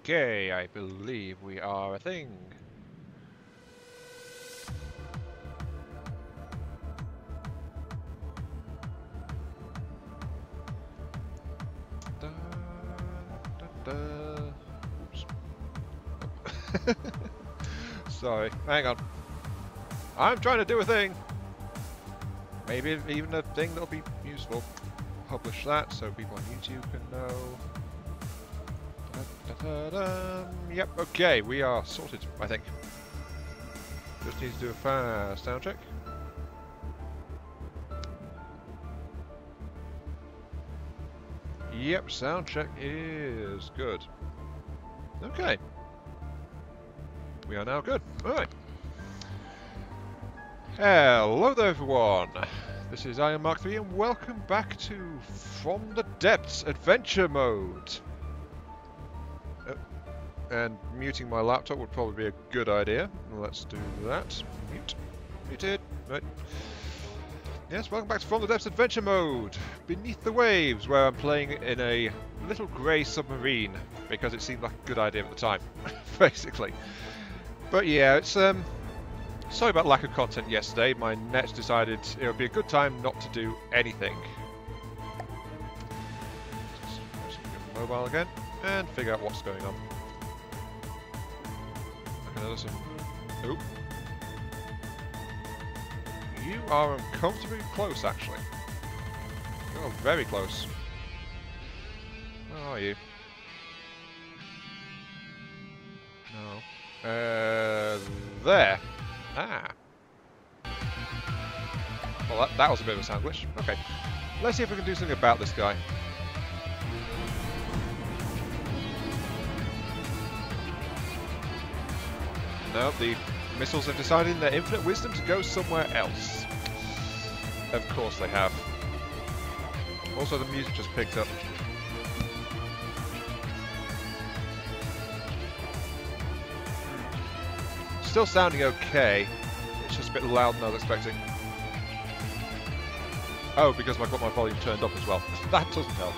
Okay, I believe we are a thing. Da, da, da. Oops. Sorry, hang on. I'm trying to do a thing. Maybe even a thing that'll be useful. Publish that so people on YouTube can know. Yep, okay, we are sorted, I think. Just need to do a fast sound check. Yep, sound check is good. Okay. We are now good. Alright. Hello there everyone. This is Iron Mark 3 and welcome back to From the Depths Adventure Mode. And muting my laptop would probably be a good idea. Let's do that. Mute. Muted. Right. Yes, welcome back to From the Depths Adventure Mode. Beneath the Waves, where I'm playing in a little grey submarine because it seemed like a good idea at the time, basically. But yeah, it's sorry about lack of content yesterday. My net decided it would be a good time not to do anything. Mobile again and figure out what's going on. Listen. Oop. You are uncomfortably close, actually. You're very close. Where are you? No. There. Ah. Well, that was a bit of a sound glitch. Okay. Let's see if we can do something about this guy. No, the missiles have decided in their infinite wisdom to go somewhere else. Of course they have. Also, the music just picked up. Still sounding okay. It's just a bit louder than I was expecting. Oh, because I've got my volume turned up as well. That doesn't help.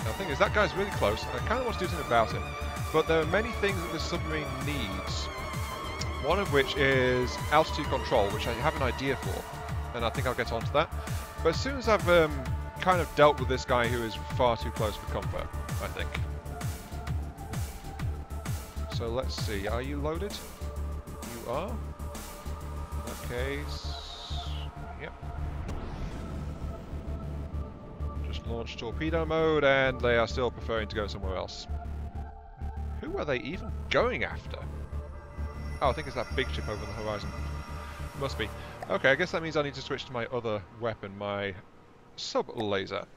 The thing is, that guy's really close, and I kind of want to do something about him. But there are many things that this submarine needs. One of which is altitude control, which I have an idea for, and I think I'll get onto that. But as soon as I've kind of dealt with this guy who is far too close for comfort, I think. So let's see, are you loaded? You are? In that case... Yep. Launch torpedo mode, and they are still preferring to go somewhere else. Who are they even going after? Oh, I think it's that big ship over the horizon. Must be. Okay, I guess that means I need to switch to my other weapon, my sub-laser.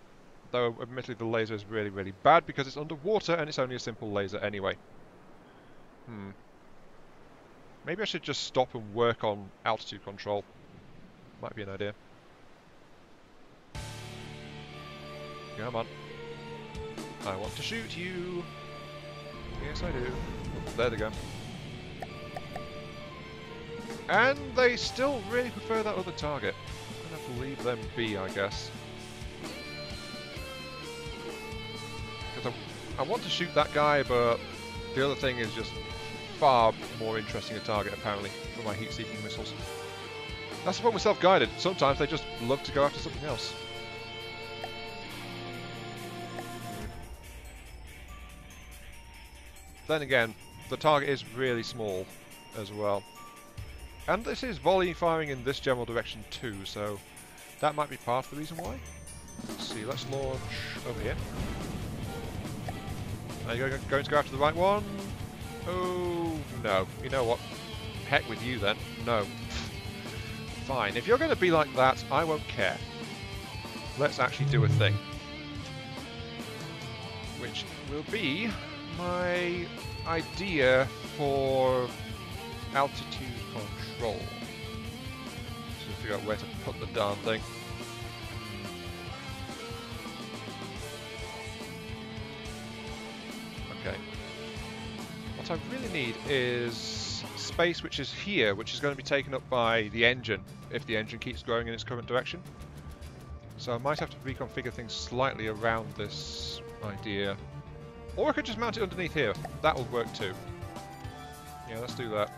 Though, admittedly, the laser is really, really bad because it's underwater and it's only a simple laser anyway. Maybe I should just stop and work on altitude control. Might be an idea. Come on. I want to shoot you. Yes, I do. Oh, there they go. And they still really prefer that other target. I'm going to leave them be, I guess. Because I want to shoot that guy, but the other thing is just far more interesting a target, apparently, for my heat-seeking missiles. That's the problem with self-guided. Sometimes they just love to go after something else. Then again, the target is really small as well. And this is volley firing in this general direction too, so that might be part of the reason why. Let's see, let's launch over here. Are you going to go after the right one? Oh, no. You know what? Heck with you then. No. Fine. If you're going to be like that, I won't care. Let's actually do a thing. Which will be my idea for altitude control. Just figure out where to put the darn thing. Okay. What I really need is space which is here, which is going to be taken up by the engine, if the engine keeps growing in its current direction. So I might have to reconfigure things slightly around this idea. Or I could just mount it underneath here. That will work too. Yeah, let's do that.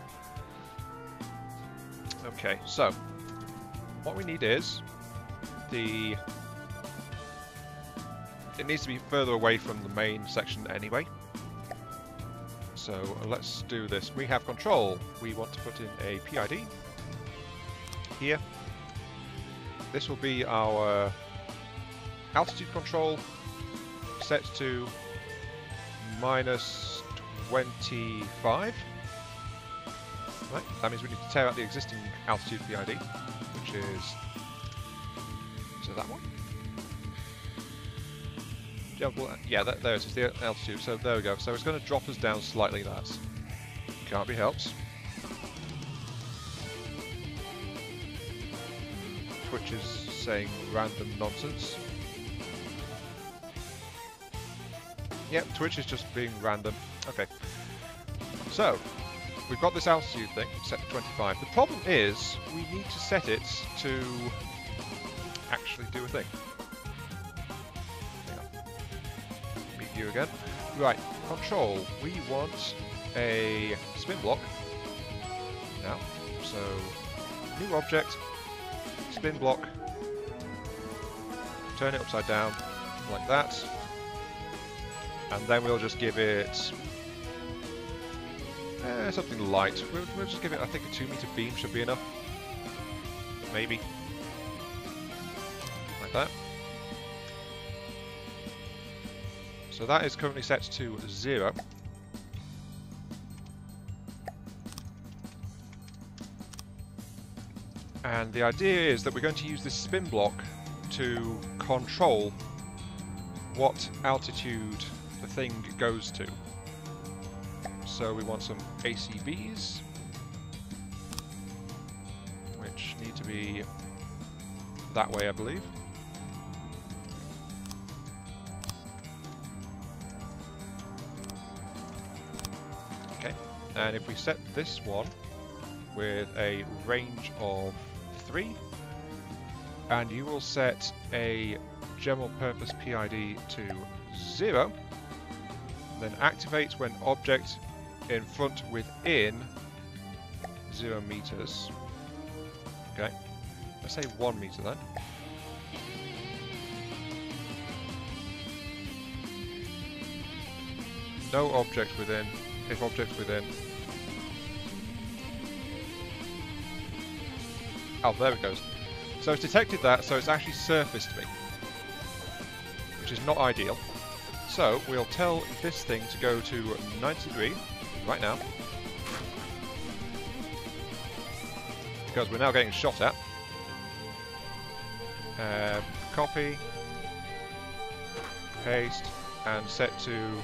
Okay, so what we need is it needs to be further away from the main section anyway. So let's do this. We have control. We want to put in a PID here. This will be our altitude control set to -25. Right, that means we need to tear out the existing altitude PID, which is that one? Yeah, there it is, the altitude. So there we go. So it's going to drop us down slightly. That can't be helped. Twitch is saying random nonsense. Yep, Twitch is just being random. Okay. So we've got this altitude thing set to 25. The problem is we need to set it to actually do a thing. Hang on. Meet you again. Right, control. We want a spin block now. So new object, spin block, turn it upside down like that, and then we'll just give it something light. We'll just give it, I think, a 2-meter beam should be enough. Maybe. Like that. So that is currently set to 0. And the idea is that we're going to use this spin block to control what altitude the thing goes to. So we want some ACBs, which need to be that way, I believe. Okay, and if we set this one with a range of 3, and you will set a general purpose PID to 0, then activate when object in front within 0 meters. Okay, let's say 1 meter then. No object within, if object within. Oh, there it goes. So it's detected that, so it's actually surfaced me, which is not ideal. So we'll tell this thing to go to 90 degrees right now, because we're now getting shot at. Copy, paste, and set to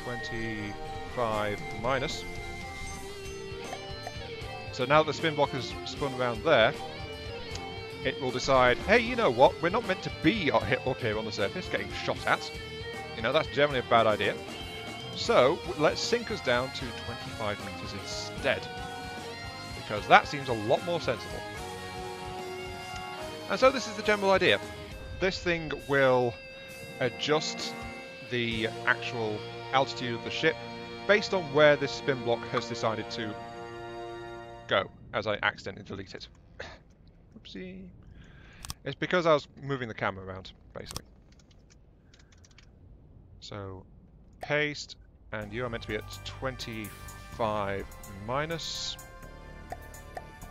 25 minus. So now that the spin block has spun around there, it will decide, hey, you know what, we're not meant to be up here on the surface getting shot at. You know, that's generally a bad idea. So let's sink us down to 25 meters instead, because that seems a lot more sensible. And so this is the general idea. This thing will adjust the actual altitude of the ship based on where this spin block has decided to go, as I accidentally delete it. Oopsie. It's because I was moving the camera around, basically. So, paste, and you are meant to be at 25 minus.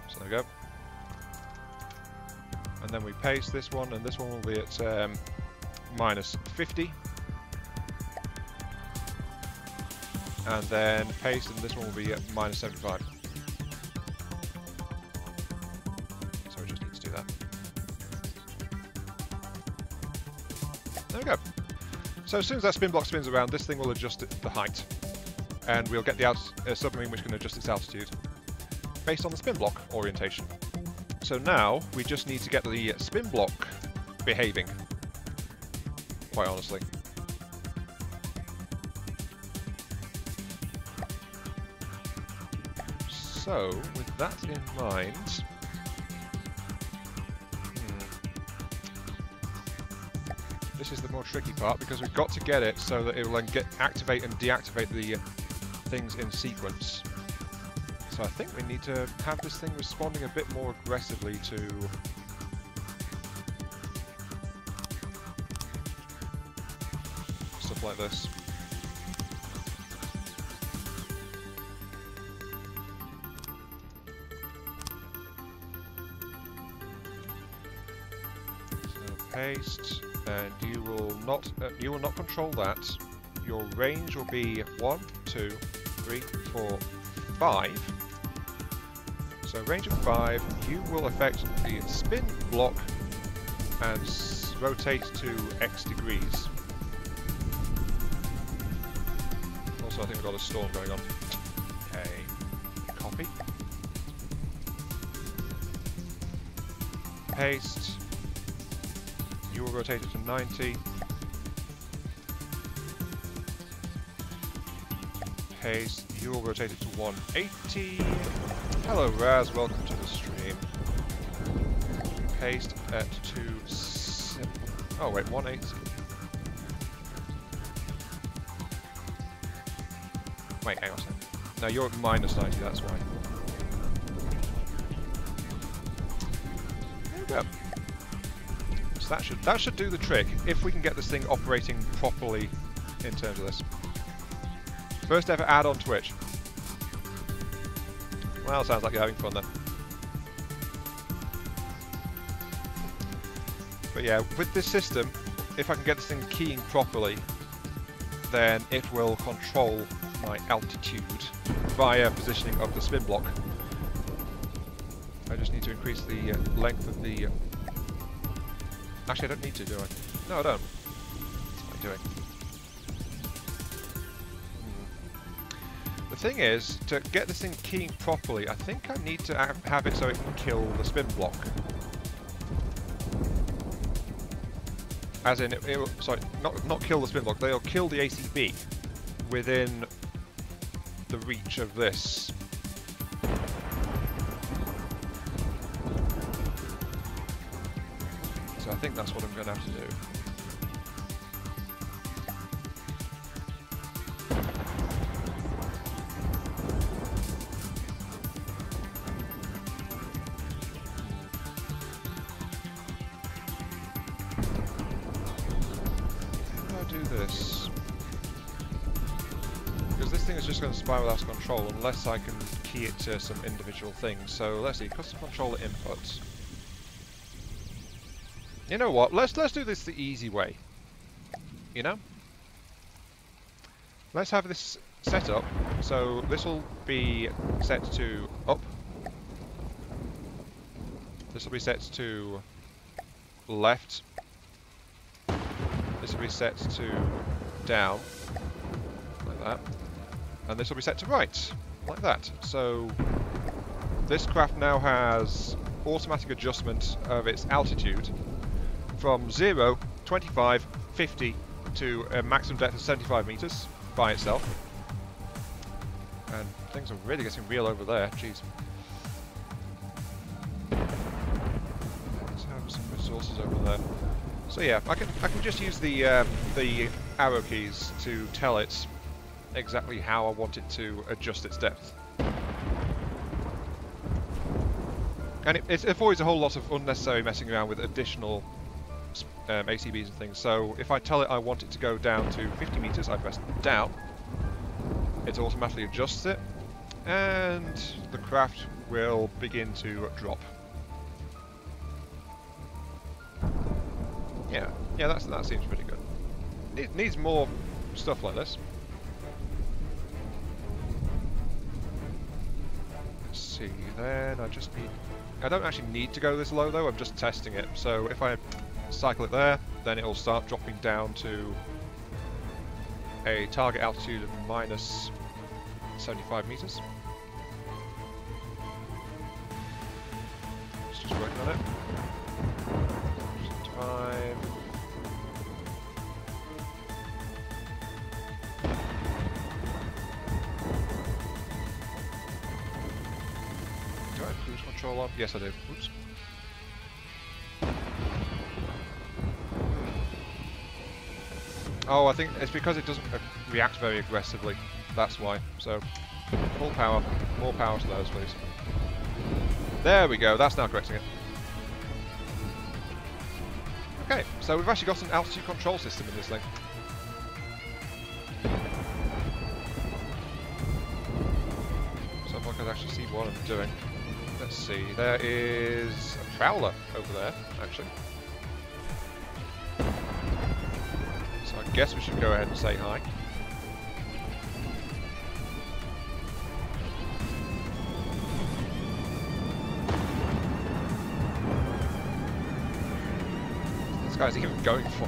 So there we go. And then we paste this one, and this one will be at minus 50. And then paste, and this one will be at minus 75. There we go. So as soon as that spin block spins around, this thing will adjust the height, and we'll get the submarine which can adjust its altitude based on the spin block orientation. So now we just need to get the spin block behaving, quite honestly. So with that in mind, This is the more tricky part because we've got to get it so that it will then activate and deactivate the things in sequence. So I think we need to have this thing responding a bit more aggressively to stuff like this. Paste, and you will not control that. Your range will be 1, 2, 3, 4, 5. So range of 5. You will affect the spin block and rotate to X degrees. Also, I think we've got a storm going on. Okay, copy, paste. You will rotate it to 90. Paste. You will rotate it to 180. Hello, Raz. Welcome to the stream. Paste at 2. Oh wait, 180. Wait, hang on a second. No, you're at minus 90. That's why. There we go. So that should do the trick, if we can get this thing operating properly in terms of this. First ever ad on Twitch. Well, sounds like you're having fun then. But yeah, with this system, if I can get this thing keying properly, then it will control my altitude via positioning of the spin block. I just need to increase the length of the... Actually, I don't need to, do I? No, I don't. What am I doing? The thing is, to get this thing keying properly, I think I need to have it so it can kill the spin block. As in, it will, sorry, not kill the spin block, they'll kill the ACB within the reach of this. So I think that's what I'm going to have to do. How do I do this? Because this thing is just going to spiral out of control unless I can key it to some individual things. So let's see, custom controller inputs. You know what? Let's do this the easy way. You know? Let's have this set up. So this will be set to up. This will be set to left. This will be set to down, like that. And this will be set to right, like that. So this craft now has automatic adjustment of its altitude from 0, 25, 50 to a maximum depth of 75 meters by itself. And things are really getting real over there, jeez. Let's have some resources over there. So yeah, I can just use the arrow keys to tell it exactly how I want it to adjust its depth. And it avoids a whole lot of unnecessary messing around with additional ACBs and things. So if I tell it I want it to go down to 50 meters, I press down. It automatically adjusts it, and the craft will begin to drop. Yeah, that seems pretty good. It needs more stuff like this. Let's see. Then I don't actually need to go this low though. I'm just testing it. So if I cycle it there, then it'll start dropping down to a target altitude of minus 75 meters. It's just working on it. Just time. Do I have cruise control on? Yes, I do. Oops. Oh, I think it's because it doesn't react very aggressively. That's why. So, full power. More power to those, please. There we go. That's now correcting it. Okay, so we've actually got an altitude control system in this thing. So if I can actually see what I'm doing. Let's see. There is a prowler over there, actually. So I guess we should go ahead and say hi. This guy's even going for.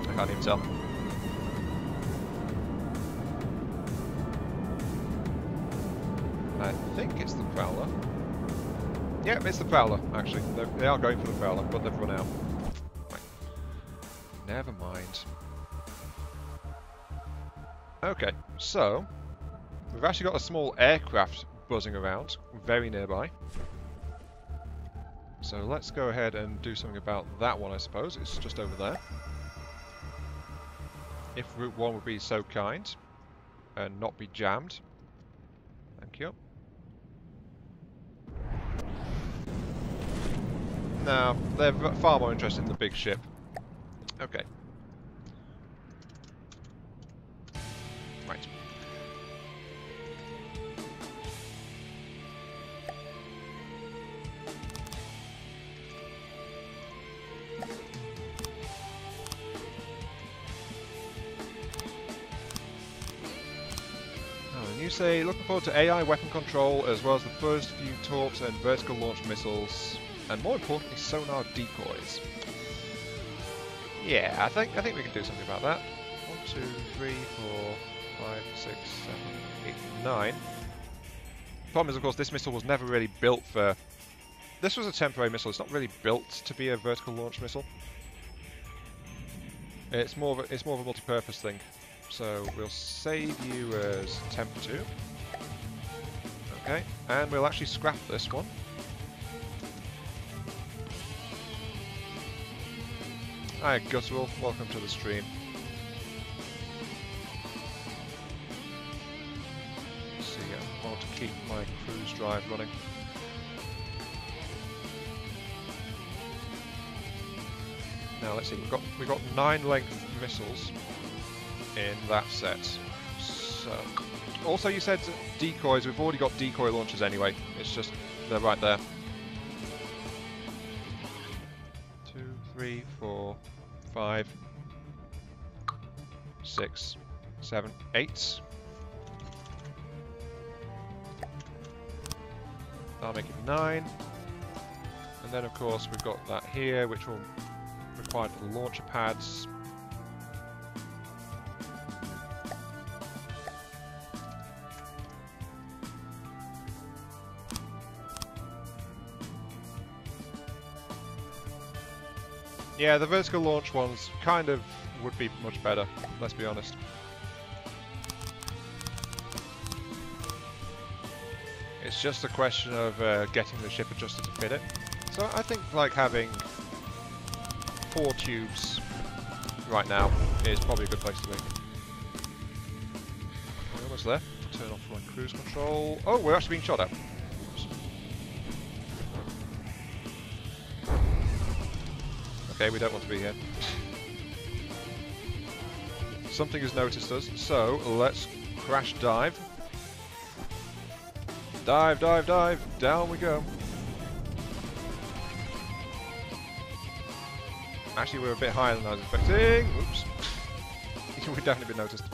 I can't even tell. I think it's the prowler. Yeah, it's the prowler, actually. They are going for the prowler, but they've run out. Right. Never mind. Okay, so we've actually got a small aircraft buzzing around, very nearby. So let's go ahead and do something about that one, I suppose. It's just over there. If Route 1 would be so kind and not be jammed. Thank you. No, they're far more interested in the big ship. Okay. Right. Oh, and you say, looking forward to AI weapon control, as well as the first few torps and vertical launch missiles. And more importantly, sonar decoys. Yeah, I think we can do something about that. 1, 2, 3, 4, 5, 6, 7, 8, 9. Problem is, of course, this missile was never really built for. This was a temporary missile. It's not really built to be a vertical launch missile. It's more of a multi-purpose thing. So we'll save you as Temp 2. Okay, and we'll actually scrap this one. Hi Guttural, welcome to the stream. Let's see, I want to keep my cruise drive running. Now let's see, we've got 9 length missiles in that set. So also you said decoys, we've already got decoy launchers anyway. It's just they're right there. 2, 3, 4, 5, 6, 7, 8. That'll make it 9. And then of course we've got that here, which will require the launcher pads. Yeah, the vertical launch ones kind of would be much better, let's be honest. It's just a question of getting the ship adjusted to fit it. So I think like having 4 tubes right now is probably a good place to be. We're almost there. Turn off my cruise control. Oh, we're actually being shot at. Okay, we don't want to be here. Something has noticed us, so let's crash dive. Dive, dive, dive. Down we go. Actually, we're a bit higher than I was expecting. Oops. We've definitely been noticed.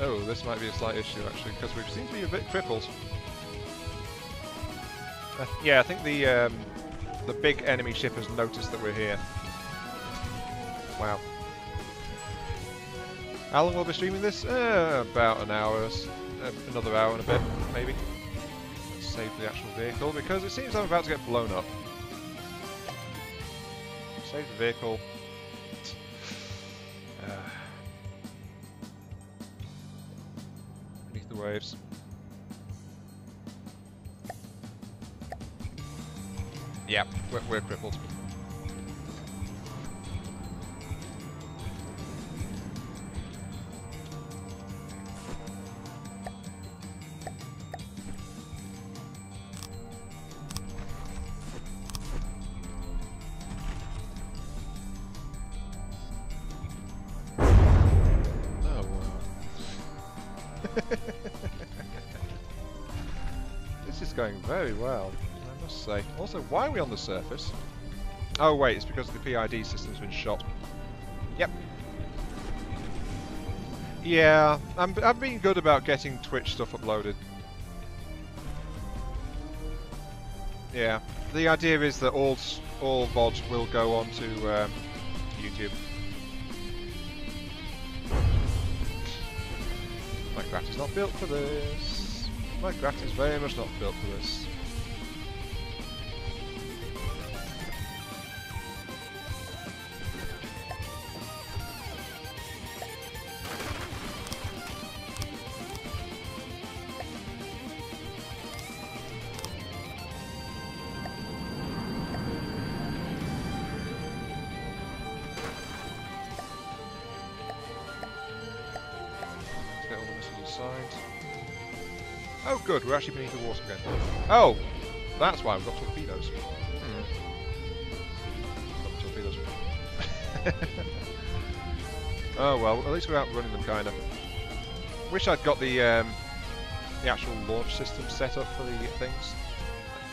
Oh, this might be a slight issue actually, because we seem to be a bit crippled. Yeah, I think the big enemy ship has noticed that we're here. Wow. How long will we be streaming this? About an hour, another hour and a bit, maybe. Let's save the actual vehicle, because it seems I'm about to get blown up. Save the vehicle. the waves. Yeah, we're crippled. This is going very well, I must say. Also, why are we on the surface? Oh wait, it's because the PID system's been shot. Yep. Yeah, I've been good about getting Twitch stuff uploaded. Yeah, the idea is that all VODs will go onto YouTube. My craft is not built for this. My craft is very much not built for this. Oh good, we're actually beneath the water again. Oh! That's why we've got torpedoes. Torpedoes. Oh well, at least we're outrunning them kinda. Wish I'd got the actual launch system set up for the things.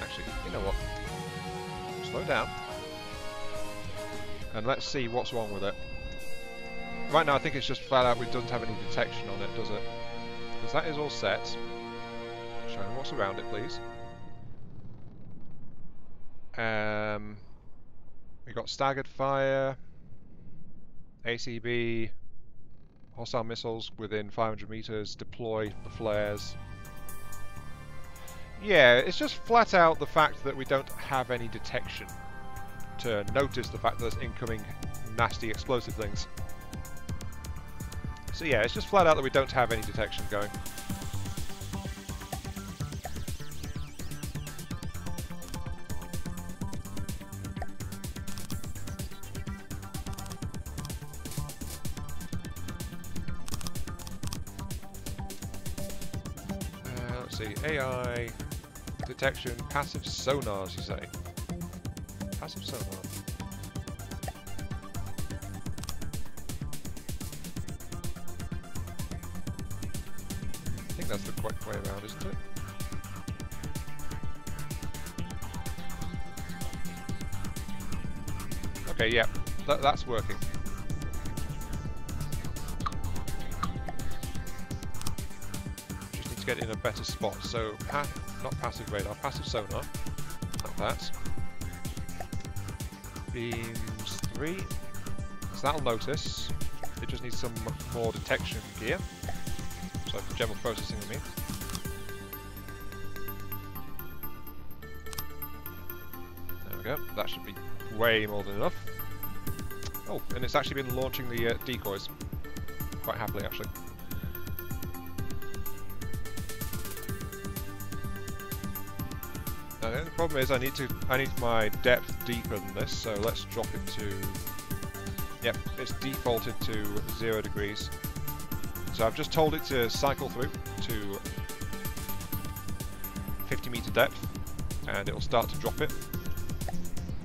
Actually, you know what? Slow down. And let's see what's wrong with it. Right now I think it's just flat out it doesn't have any detection on it, does it? Because that is all set. Show me what's around it, please. We got staggered fire, ACB, hostile missiles within 500 meters, deploy the flares. Yeah, it's just flat out the fact that we don't have any detection to notice the fact that there's incoming nasty explosive things. So yeah, it's just flat out that we don't have any detection going. Let's see, AI, detection, passive sonars, you say? Passive sonar. I think that's the correct way around, isn't it? Okay, yeah, that's working. Just need to get in a better spot. So, not passive radar, passive sonar. Like that. Beams 3. So that'll notice. It just needs some more detection gear. So for general processing, I mean. There we go. That should be way more than enough. Oh, and it's actually been launching the decoys quite happily, actually. Now, the only problem is I need my depth deeper than this, so let's drop it to. Yep, it's defaulted to 0 degrees. So I've just told it to cycle through to 50 meter depth, and it'll start to drop it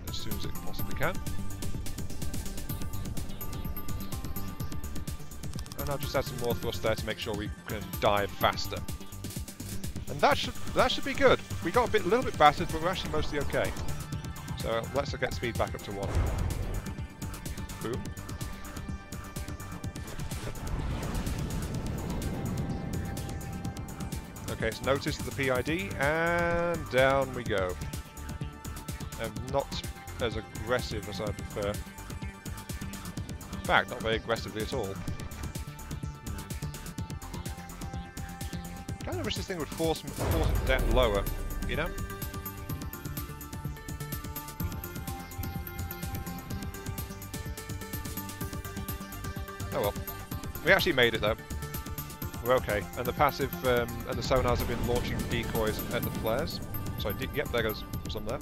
as soon as it possibly can. And I'll just add some more thrust there to make sure we can dive faster. And that should be good. We got a little bit battered, but we're actually mostly okay. So let's get speed back up to 1. Boom. Okay, it's noticed the PID, and down we go. Not as aggressive as I prefer. In fact, not very aggressively at all. I wish this thing would force it down lower, you know? Oh well. We actually made it though. we're okay. And the passive and the sonars have been launching decoys at the flares. So, yep, there goes some there.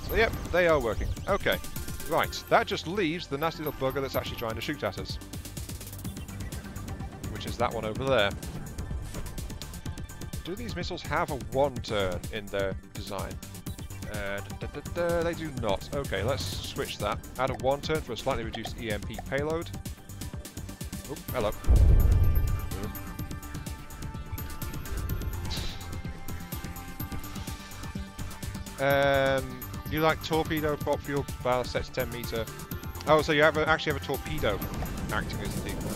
So, yep, they are working. Okay, right. That just leaves the nasty little bugger that's actually trying to shoot at us. Which is that one over there. Do these missiles have a one turn in their design? They do not. Okay, let's switch that. Add a one turn for a slightly reduced EMP payload. Oh, hello. You like torpedo prop fuel ballast set to 10 meter. Oh, so you actually have a torpedo acting as the decoy.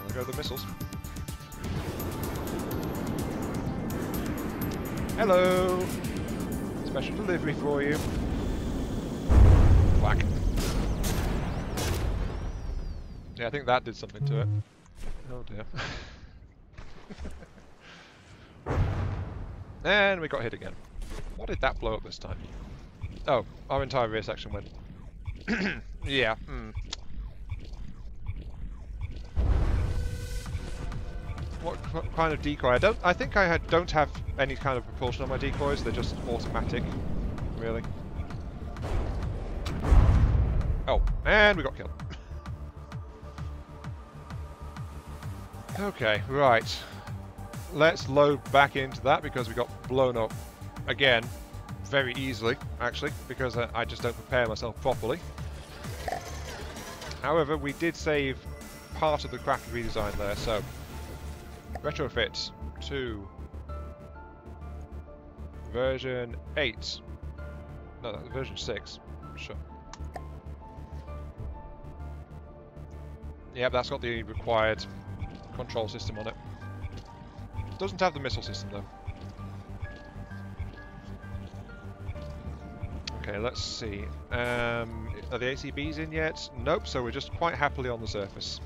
There go the missiles. Hello! Special delivery for you. Whack. Yeah, I think that did something to it. Oh dear. And we got hit again. What did that blow up this time? Oh, our entire rear section went. Yeah. What kind of decoy? I think I don't have any kind of propulsion on my decoys. They're just automatic, really. Oh, and we got killed. Okay, right. Let's load back into that because we got blown up again very easily, actually, because I just don't prepare myself properly. However, we did save part of the craft redesign there, so retrofit to version 8. No, that's version 6. Sure. Yep, that's got the required control system on it. Doesn't have the missile system though. Okay, let's see. Are the ACBs in yet? Nope, so we're just quite happily on the surface.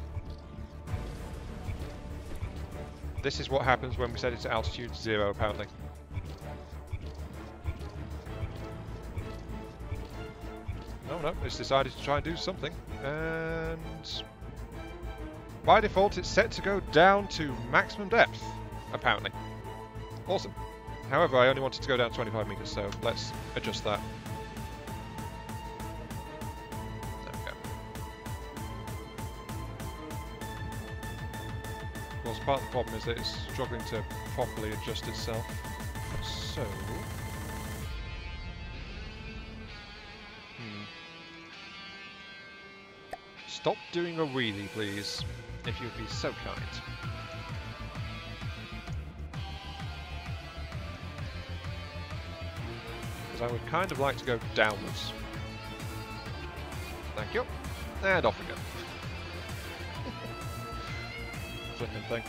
This is what happens when we set it to altitude 0, apparently. No, it's decided to try and do something. And by default, it's set to go down to maximum depth, apparently. Awesome. However, I only wanted to go down 25 meters, so let's adjust that. There we go. Of course, part of the problem is that it's struggling to properly adjust itself. So... Stop doing a wheelie, please, if you'd be so kind. Because I would kind of like to go downwards. Thank you. And off we go. Flipping thing.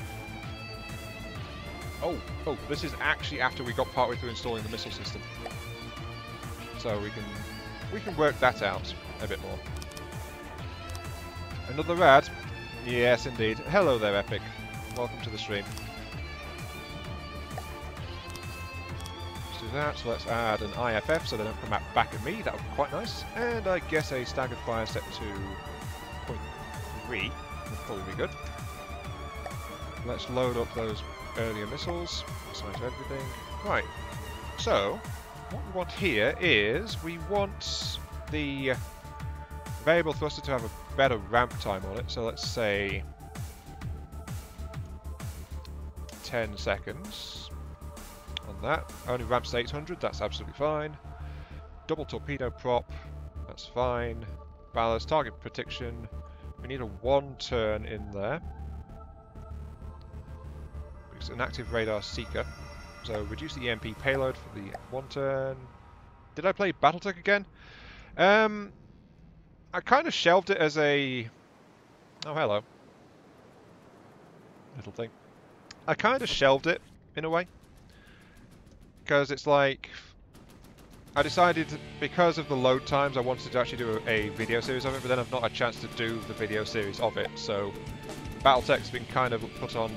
Oh, this is actually after we got partway through installing the missile system. So we can work that out a bit more. Another rad? Yes, indeed. Hello there, Epic. Welcome to the stream. Let's do that. So let's add an IFF so they don't come back at me. That would be quite nice. And I guess a staggered fire set to 0.3 would probably be good. Let's load up those earlier missiles. Assign to everything. Right. So, what we want here is we want the variable thruster to have a better ramp time on it, so let's say 10 seconds on that. Only ramps to 800, that's absolutely fine. Double torpedo prop, that's fine. Ballast, target protection. We need a one turn in there. It's an active radar seeker. So reduce the EMP payload for the one turn. Did I play Battletech again? I kind of shelved it as a... Oh, hello. Little thing. I kind of shelved it, in a way. Because it's like... I decided, because of the load times, I wanted to actually do a video series of it, but then I've not had a chance to do the video series of it, so... Battletech's been kind of put on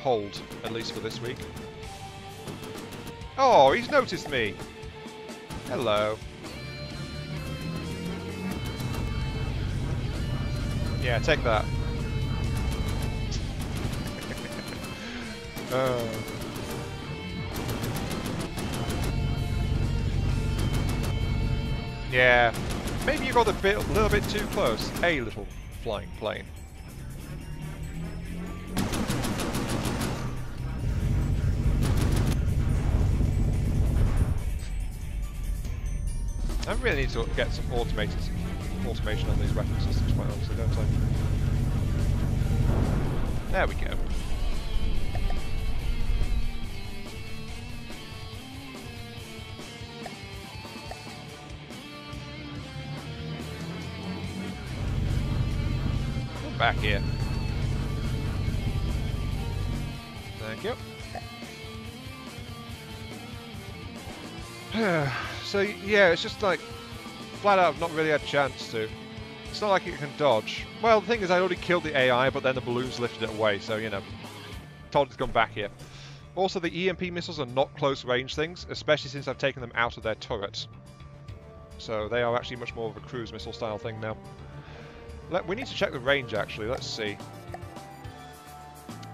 hold, at least for this week. Oh, he's noticed me! Hello. Yeah, take that. Yeah, maybe you got a little bit too close. A little flying plane. I really need to get some automation on these weapon systems, quite honestly, don't I? There we go. Come back here. Thank you. So yeah, it's just like flat out I've not really had a chance to. It's not like it can dodge. Well, the thing is I already killed the AI, but then the balloons lifted it away, so you know, told it to come back here. Also, the EMP missiles are not close range things, especially since I've taken them out of their turret. So they are actually much more of a cruise missile style thing now. We need to check the range actually, let's see.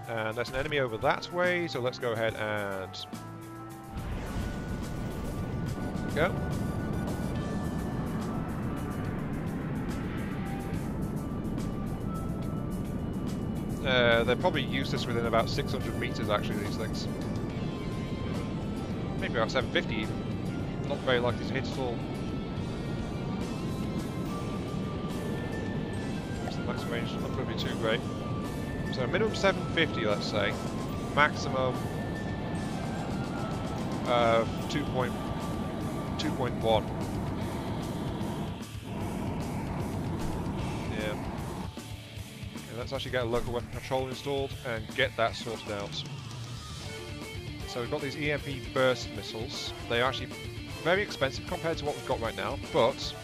And there's an enemy over that way, so let's go ahead and go. They're probably useless within about 600 meters actually, these things. Maybe about 750 even. Not very likely to hit at all. What's the max range? Not going to be too great. So minimum 750, let's say. Maximum 2.1. Yeah. Okay, let's actually get a local weapon control installed and get that sorted out. So we've got these EMP burst missiles. They are actually very expensive compared to what we've got right now, but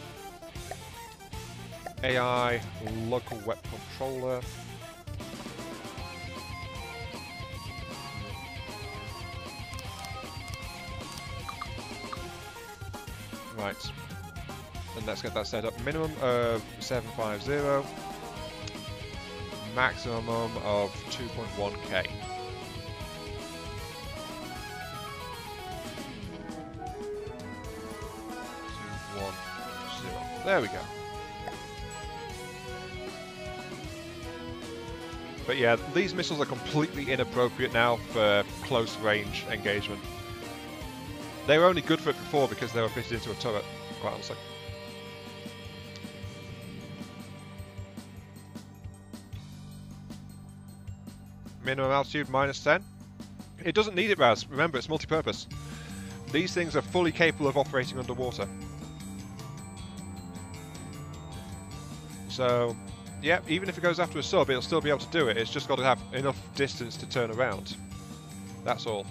AI local weapon controller. Right, and let's get that set up. Minimum of 750, maximum of 2.1k. 210. There we go. But yeah, these missiles are completely inappropriate now for close range engagement. They were only good for it before because they were fitted into a turret, quite honestly. Minimum altitude -10. It doesn't need it, Raz. Remember, it's multi-purpose. These things are fully capable of operating underwater. So, yeah, even if it goes after a sub, it'll still be able to do it. It's just got to have enough distance to turn around. That's all.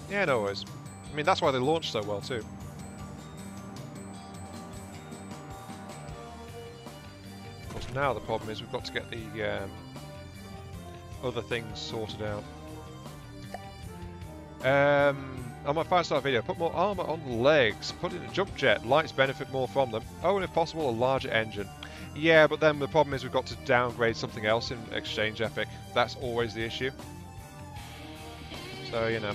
Yeah, no worries. I mean, that's why they launch so well, too. Of course, now the problem is we've got to get the other things sorted out. On my 5-star video, put more armour on the legs, put in a jump jet, lights benefit more from them. Oh, and if possible, a larger engine. Yeah, but then the problem is we've got to downgrade something else in Exchange Epic. That's always the issue. So, you know.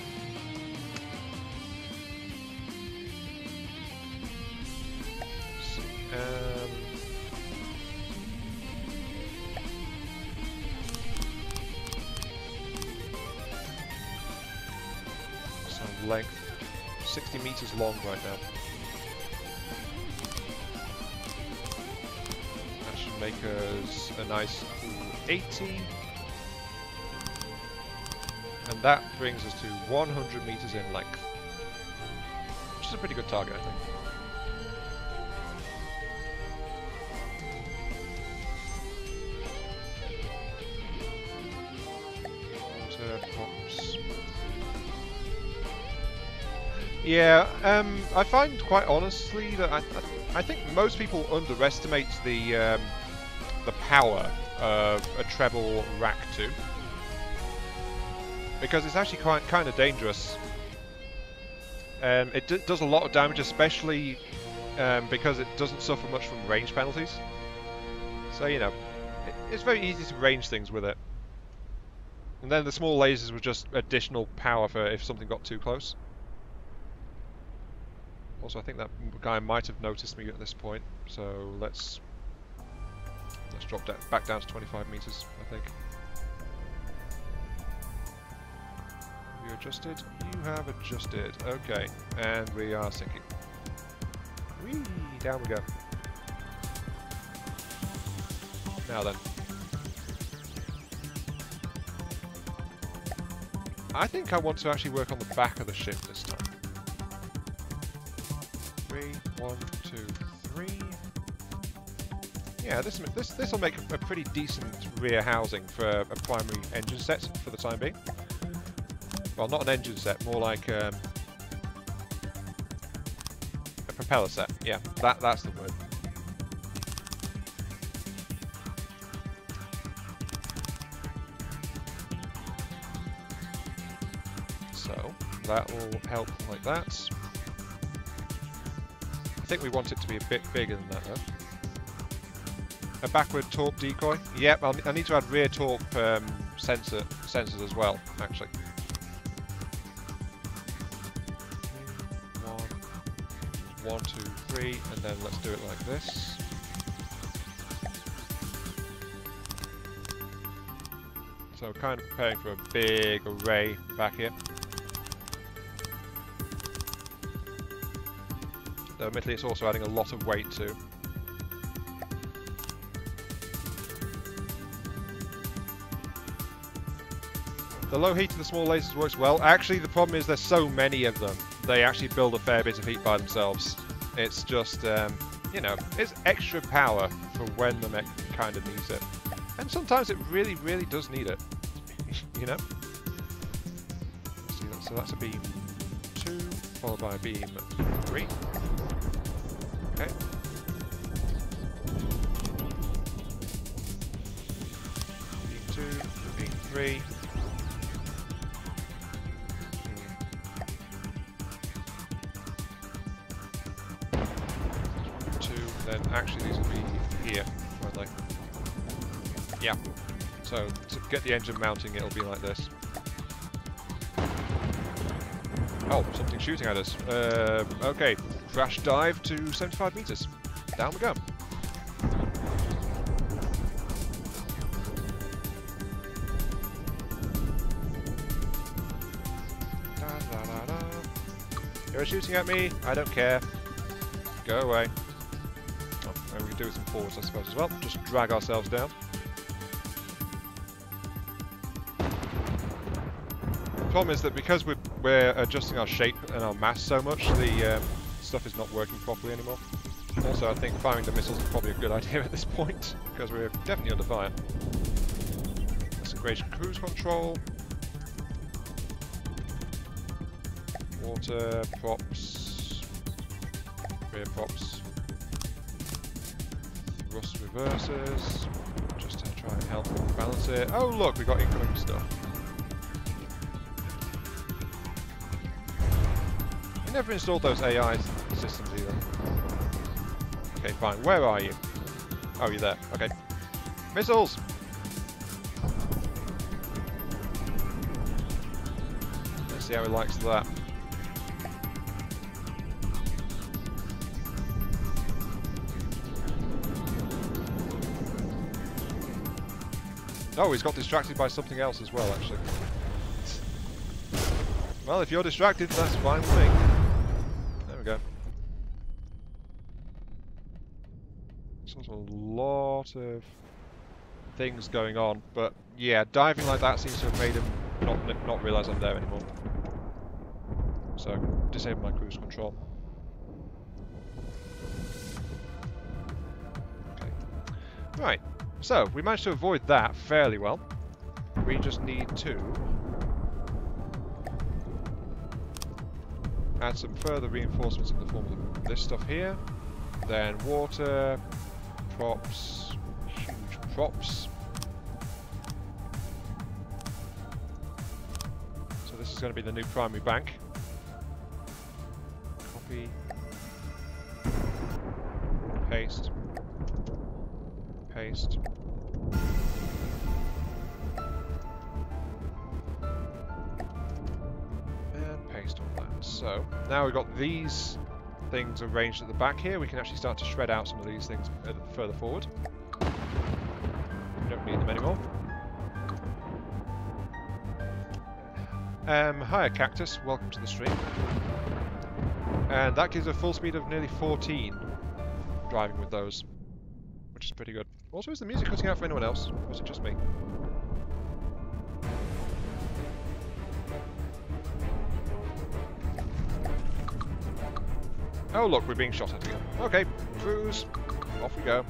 Length 60 meters long right now. That should make us a nice 80, and that brings us to 100 meters in length, which is a pretty good target, I think. Yeah, I find quite honestly that I think most people underestimate the the power of a treble rack 2. Because it's actually kind of dangerous. It does a lot of damage, especially because it doesn't suffer much from range penalties. So, you know, it's very easy to range things with it. And then the small lasers were just additional power for if something got too close. Also, I think that guy might have noticed me at this point, so let's drop back down to 25 meters, I think. You adjusted? You have adjusted. Okay, and we are sinking. Whee! Down we go. Now then. I think I want to actually work on the back of the ship this time. 3, 1, 2, 3. Yeah, this will make a pretty decent rear housing for a primary engine set for the time being. Well, not an engine set, more like a propeller set. Yeah, that's the word. So that will help like that. I think we want it to be a bit bigger than that though. A backward torp decoy. Yep, I need to add rear torp sensors as well, actually. 1, 2, 3, and then let's do it like this. So kind of preparing for a big array back here. Though admittedly it's also adding a lot of weight too. The low heat of the small lasers works well. Actually, the problem is there's so many of them. They actually build a fair bit of heat by themselves. It's just, you know, it's extra power for when the mech kind of needs it. And sometimes it really, really does need it. You know? Let's see, so that's a beam 2, followed by a beam 3. Okay. Beam 2, beam 3. Then actually these will be here, won't they? Yeah. So to get the engine mounting, it'll be like this. Oh, something's shooting at us. Okay, crash dive to 75 meters. Down we go. You're shooting at me. I don't care. Go away. And we can do with some forwards, I suppose, as well. Just drag ourselves down. The problem is that because we're adjusting our shape and our mass so much, the stuff is not working properly anymore. Also, I think firing the missiles is probably a good idea at this point, because we're definitely under fire. Acceleration cruise control. Water, props. Rear props. Thrust reversers, just to try and help balance it. Oh look, we got incoming stuff. I never installed those AI systems either. Okay, fine. Where are you? Oh, you're there. Okay. Missiles! Let's see how he likes that. Oh, he's got distracted by something else as well, actually. Well, if you're distracted, that's fine with me. There we go. So there's a lot of things going on, but yeah, diving like that seems to have made him not realise I'm there anymore. So, disable my cruise control. Okay. Right. So, we managed to avoid that fairly well. We just need to add some further reinforcements in the form of this stuff here. Then water, props, huge props. So this is going to be the new primary bank. Copy. Paste. Paste. And paste on that. So, now we've got these things arranged at the back here, we can actually start to shred out some of these things further forward. We don't need them anymore. Hi Cactus, welcome to the stream. And that gives a full speed of nearly 14 driving with those, which is pretty good. Also, is the music cutting out for anyone else, or is it just me? Oh look, we're being shot at again. Okay, cruise, off we go.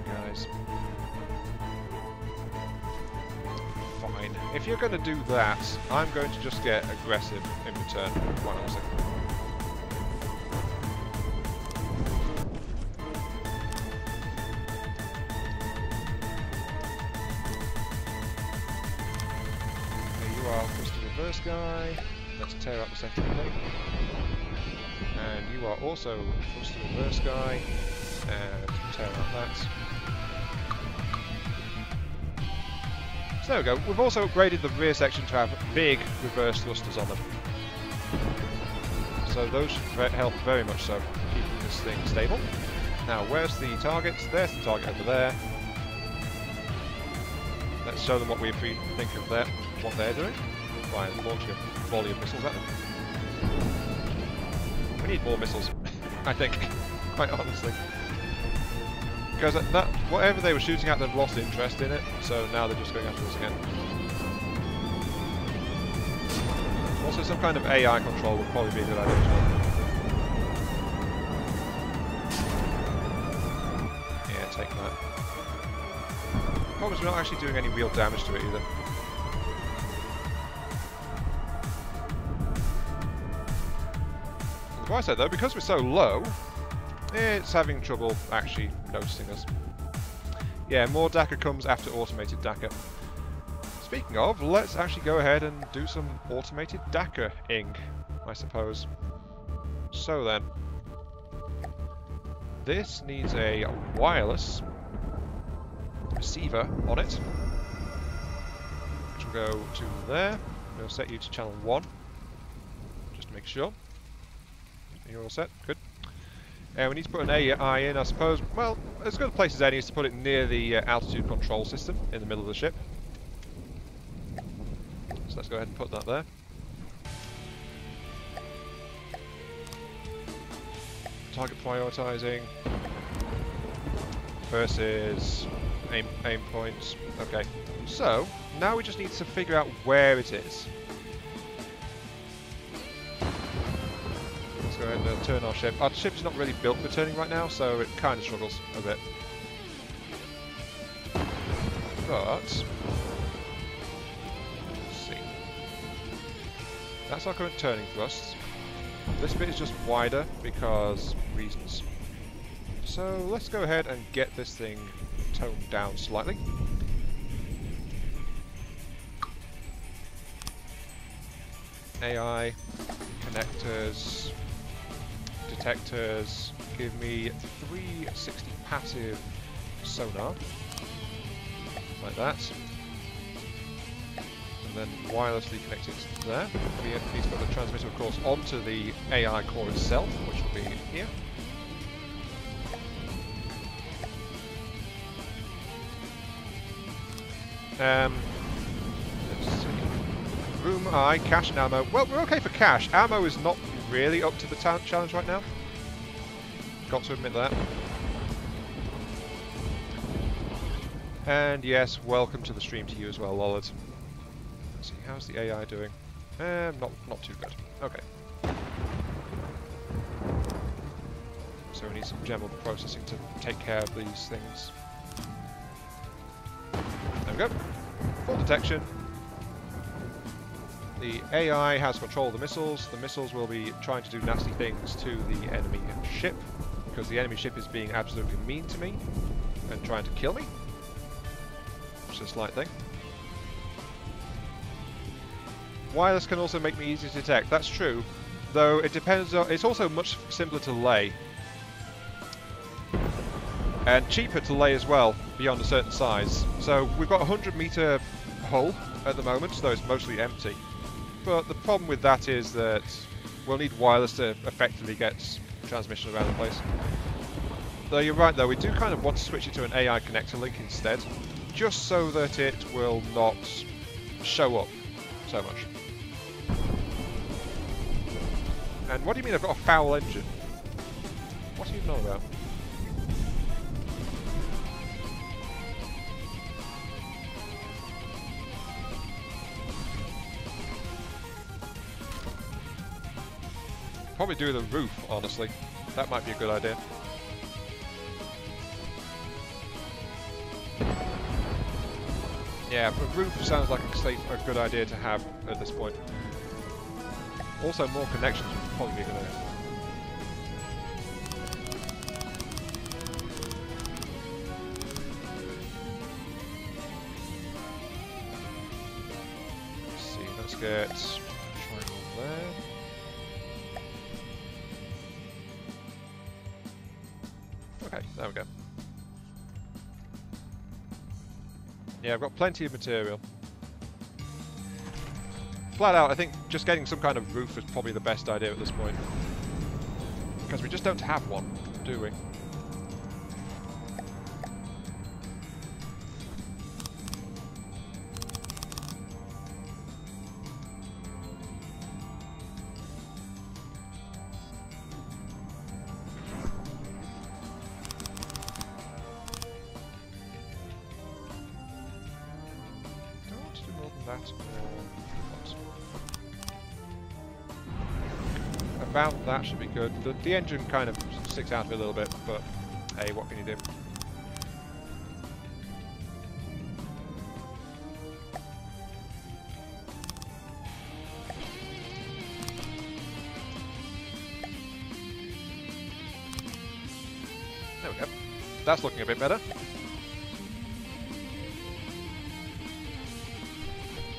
Guys. Fine. If you're going to do that, I'm going to just get aggressive in return, quite honestly. First guy, let's tear out the central link. And you are also thrust to reverse guy, and tear out that. So there we go. We've also upgraded the rear section to have big reverse thrusters on them. So those should help very much so, keeping this thing stable. Now, where's the target? There's the target over there. Let's show them what we think of that, what they're doing. By launching a volley of missiles at them. We need more missiles, I think, quite honestly. Because that whatever they were shooting at, they've lost interest in it, so now they're just going after us again. Also, some kind of AI control would probably be a good idea as well. Yeah, take that. Problem is we're not actually doing any real damage to it either. Like I said though, because we're so low, it's having trouble actually noticing us. Yeah, more DACA comes after automated DACA. Speaking of, let's actually go ahead and do some automated DACA-ing, I suppose. So then, this needs a wireless receiver on it, which will go to there. We'll set you to channel 1, just to make sure. You're all set, good. And we need to put an AI in, I suppose. Well, as good a place as any is to put it near the altitude control system in the middle of the ship. So let's go ahead and put that there. Target prioritizing versus aim points. Okay, so now we just need to figure out where it is. Let's go ahead and turn our ship. Our ship is not really built for turning right now, so it kind of struggles a bit. But let's see. That's our current turning thrust. This bit is just wider because reasons. So let's go ahead and get this thing toned down slightly. AI, connectors, detectors, give me 360 passive sonar, like that. And then wirelessly connect it there. We need to put the transmitter, of course, onto the AI core itself, which will be here. Let's see. Room I, cash and ammo. Well, we're okay for cash. Ammo is not really up to the challenge right now. Got to admit that. And yes, welcome to the stream to you as well, Lollard. Let's see, how's the AI doing? Not too good. Okay. So we need some general processing to take care of these things. There we go. Full detection. The AI has control of the missiles. The missiles will be trying to do nasty things to the enemy ship, because the enemy ship is being absolutely mean to me and trying to kill me. Which is a slight thing. Wireless can also make me easy to detect. That's true, though it depends on... It's also much simpler to lay. And cheaper to lay as well, beyond a certain size. So we've got a 100-meter hull at the moment, though it's mostly empty. But the problem with that is that we'll need wireless to effectively get transmission around the place. Though you're right, though, we do kind of want to switch it to an AI connector link instead, just so that it will not show up so much. And what do you mean I've got a foul engine? What do you know about? Probably do the roof, honestly. That might be a good idea. Yeah, the roof sounds like a good idea to have at this point. Also, more connections would probably be a good idea. Let's see, let's get triangle there. Okay, there we go. Yeah, I've got plenty of material. Flat out, I think just getting some kind of roof is probably the best idea at this point. Because we just don't have one, do we? About that should be good. The engine kind of sticks out of it a little bit, but hey, what can you do? There we go. That's looking a bit better.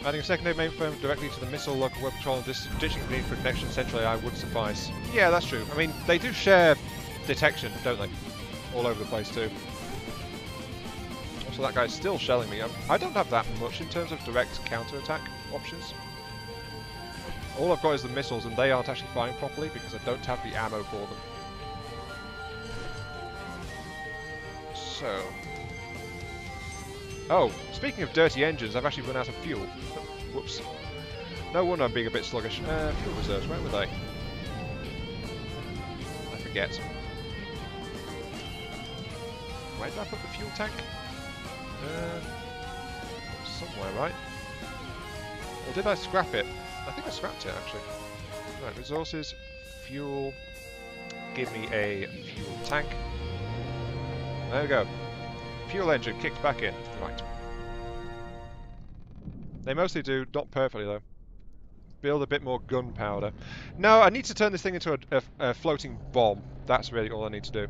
Adding a secondary mainframe directly to the missile local web control and ditching the need for connection centrally I would suffice. Yeah, that's true. I mean, they do share detection, don't they? All over the place too. Also, that guy's still shelling me. I don't have that much in terms of direct counter-attack options. All I've got is the missiles, and they aren't actually firing properly because I don't have the ammo for them. So... Oh, speaking of dirty engines, I've actually run out of fuel. Whoops. No wonder I'm being a bit sluggish. Fuel reserves, where were they? I forget. Where did I put the fuel tank? Somewhere, right? Or did I scrap it? I think I scrapped it, actually. Right, resources, fuel. Give me a fuel tank. There we go. Fuel engine kicked back in. Right. They mostly do, not perfectly though. Build a bit more gunpowder. No, I need to turn this thing into a floating bomb. That's really all I need to do.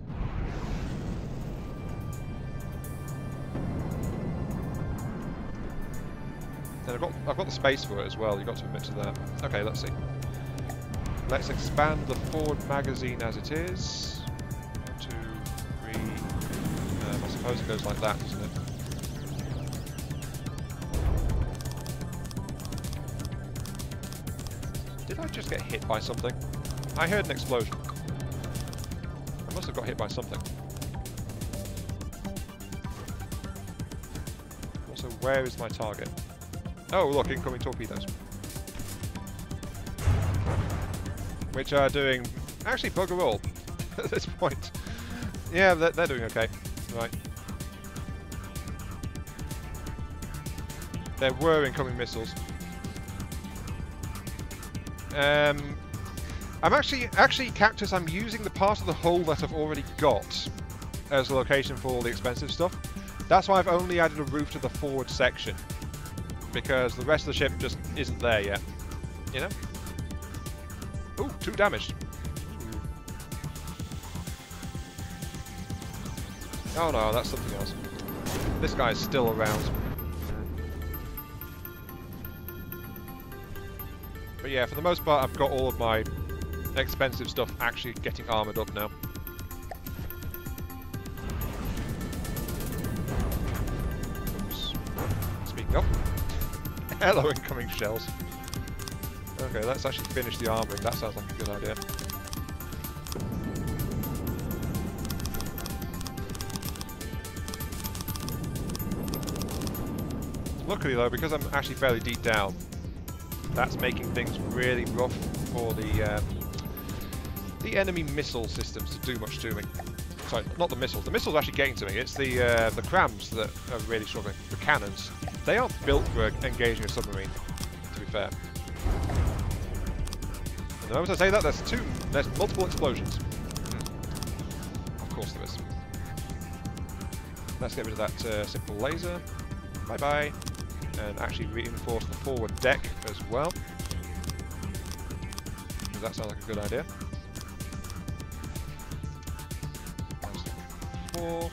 And I've got the space for it as well. You've got to admit to that. Okay, let's see. Let's expand the forward magazine as it is. 1, 2, 3. I suppose it goes like that, doesn't it? Did I just get hit by something? I heard an explosion. I must have got hit by something. Also, where is my target? Oh, look, incoming torpedoes. Which are doing actually bugger all at this point. Yeah, they're doing okay. Right. There were incoming missiles. I'm actually Cactus, I'm using the part of the hull that I've already got as a location for all the expensive stuff. That's why I've only added a roof to the forward section, because the rest of the ship just isn't there yet. You know? Ooh, 2 damaged. Oh no, that's something else. This guy's still around. But yeah, for the most part, I've got all of my expensive stuff actually getting armoured up now. Oops. Speaking of, hello incoming shells. Okay, let's actually finish the armouring. That sounds like a good idea. Luckily though, because I'm actually fairly deep down, that's making things really rough for the enemy missile systems to do much to me. Sorry, not the missiles. The missiles are actually getting to me. It's the crams that are really struggling. The cannons. They aren't built for engaging a submarine, to be fair. And the moment I say that, there's multiple explosions. Of course there is. Let's get rid of that simple laser. Bye-bye. And actually reinforce the forward deck as well. Does that sound like a good idea? That's 4.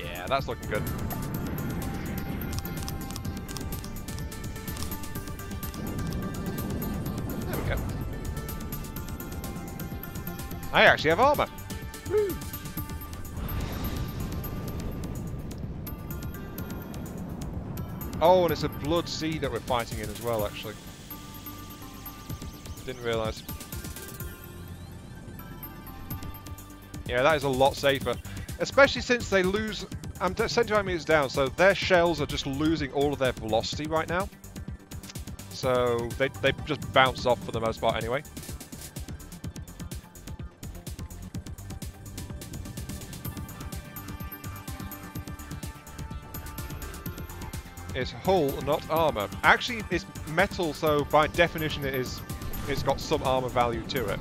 Yeah, that's looking good. There we go. I actually have armor. Woo! Oh, and it's a blood sea that we're fighting in as well, actually. Didn't realise. Yeah, that is a lot safer. Especially since they lose... centimeters down, so their shells are just losing all of their velocity right now. So they just bounce off for the most part anyway. It's hull, not armor. Actually, it's metal, so by definition it's got some armor value to it.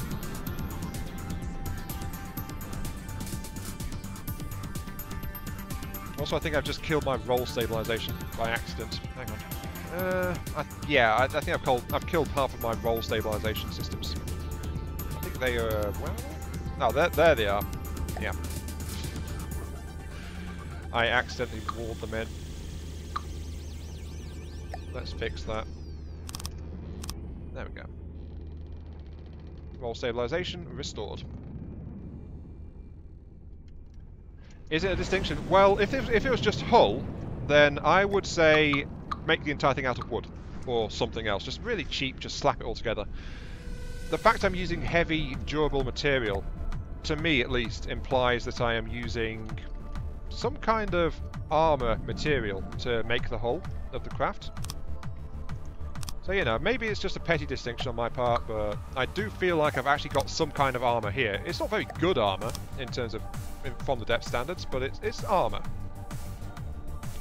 Also, I think I've just killed my roll stabilization by accident. Hang on. I think I've killed half of my roll stabilization systems. I think they are... well... oh, there they are. Yeah. I accidentally walled them in. Let's fix that. There we go. Roll stabilization restored. Is it a distinction? Well, if it was just hull, then I would say make the entire thing out of wood or something else. Just really cheap, just slap it all together. The fact I'm using heavy, durable material, to me at least, implies that I am using some kind of armor material to make the hull of the craft. So, you know, maybe it's just a petty distinction on my part, but I do feel like I've actually got some kind of armor here. It's not very good armor in terms of from the depth standards, but it's armor.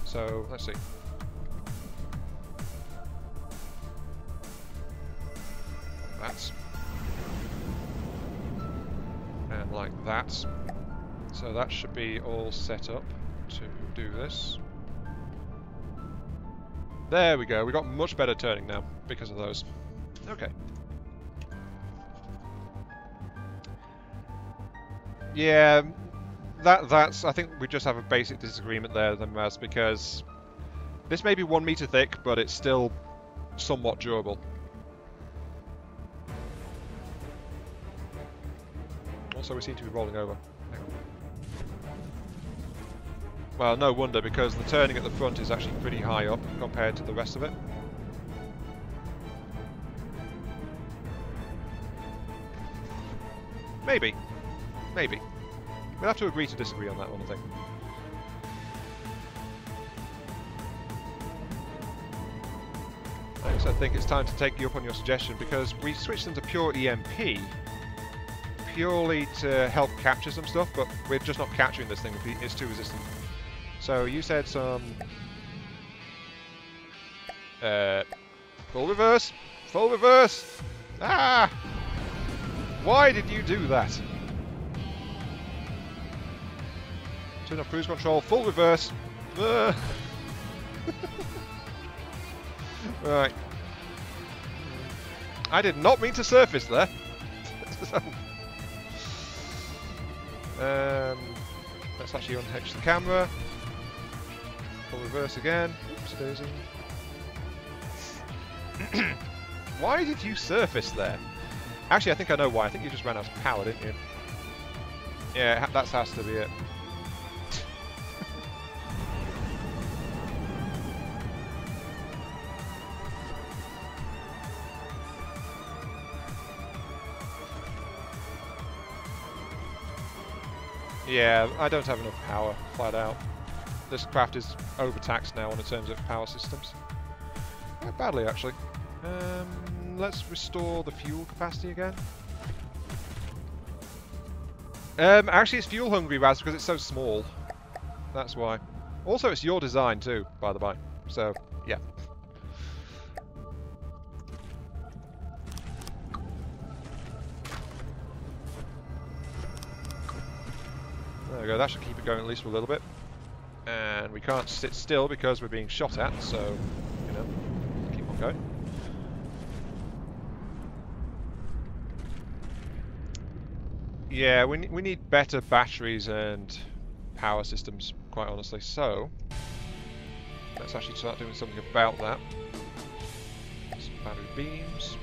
So, let's see. That. And like that. So that should be all set up to do this. There we go, we got much better turning now because of those. Okay. Yeah, that's... I think we just have a basic disagreement there, then, Maz, because this may be 1 meter thick, but it's still somewhat durable. Also, we seem to be rolling over. Hang on. Well, no wonder, because the turning at the front is actually pretty high up compared to the rest of it. Maybe. Maybe. We'll have to agree to disagree on that one, I think. I think it's time to take you up on your suggestion, because we switched them to pure EMP purely to help capture some stuff, but we're just not capturing this thing. It's too resistant. So you said some... full reverse! Full reverse! Ah! Why did you do that? Turn off cruise control, full reverse! Right. I did not mean to surface there. Let's actually unhitch the camera. Full reverse again. Oops, daisy. Why did you surface there? Actually, I think I know why. I think you just ran out of power, didn't you? Yeah, that has to be it. Yeah, I don't have enough power, flat out. This craft is overtaxed now in terms of power systems. Quite badly, actually. Let's restore the fuel capacity again. Actually, it's fuel hungry, Raz, because it's so small. That's why. Also, it's your design too, by the by. So, yeah. There we go. That should keep it going at least for a little bit. And we can't sit still because we're being shot at, so, you know, keep on going. Yeah, we need better batteries and power systems, quite honestly. So, let's actually start doing something about that. Some battery beams.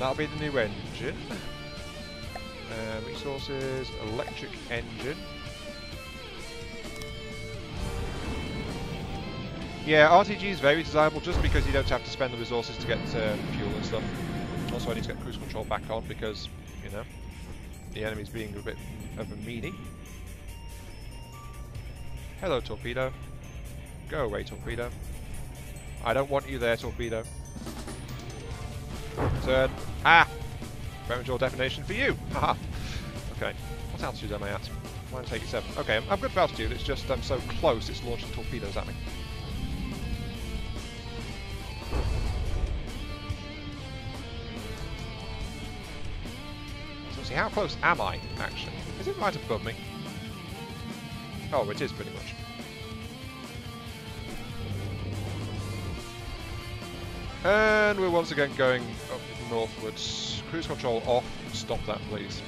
That'll be the new engine. Resources, electric engine. Yeah, RTG is very desirable just because you don't have to spend the resources to get fuel and stuff. Also, I need to get cruise control back on because, you know, the enemy's being a bit of a meanie. Hello, torpedo. Go away, torpedo. I don't want you there, torpedo. Turn. Ah! Premature detonation for you! Haha! Okay. What altitude am I at? -87. Okay, I'm good for altitude, it's just I'm so close it's launching torpedoes at me. See, how close am I, actually? Is it right above me? Oh, it is pretty much. And we're once again going up northwards. Cruise control off. Stop that, please.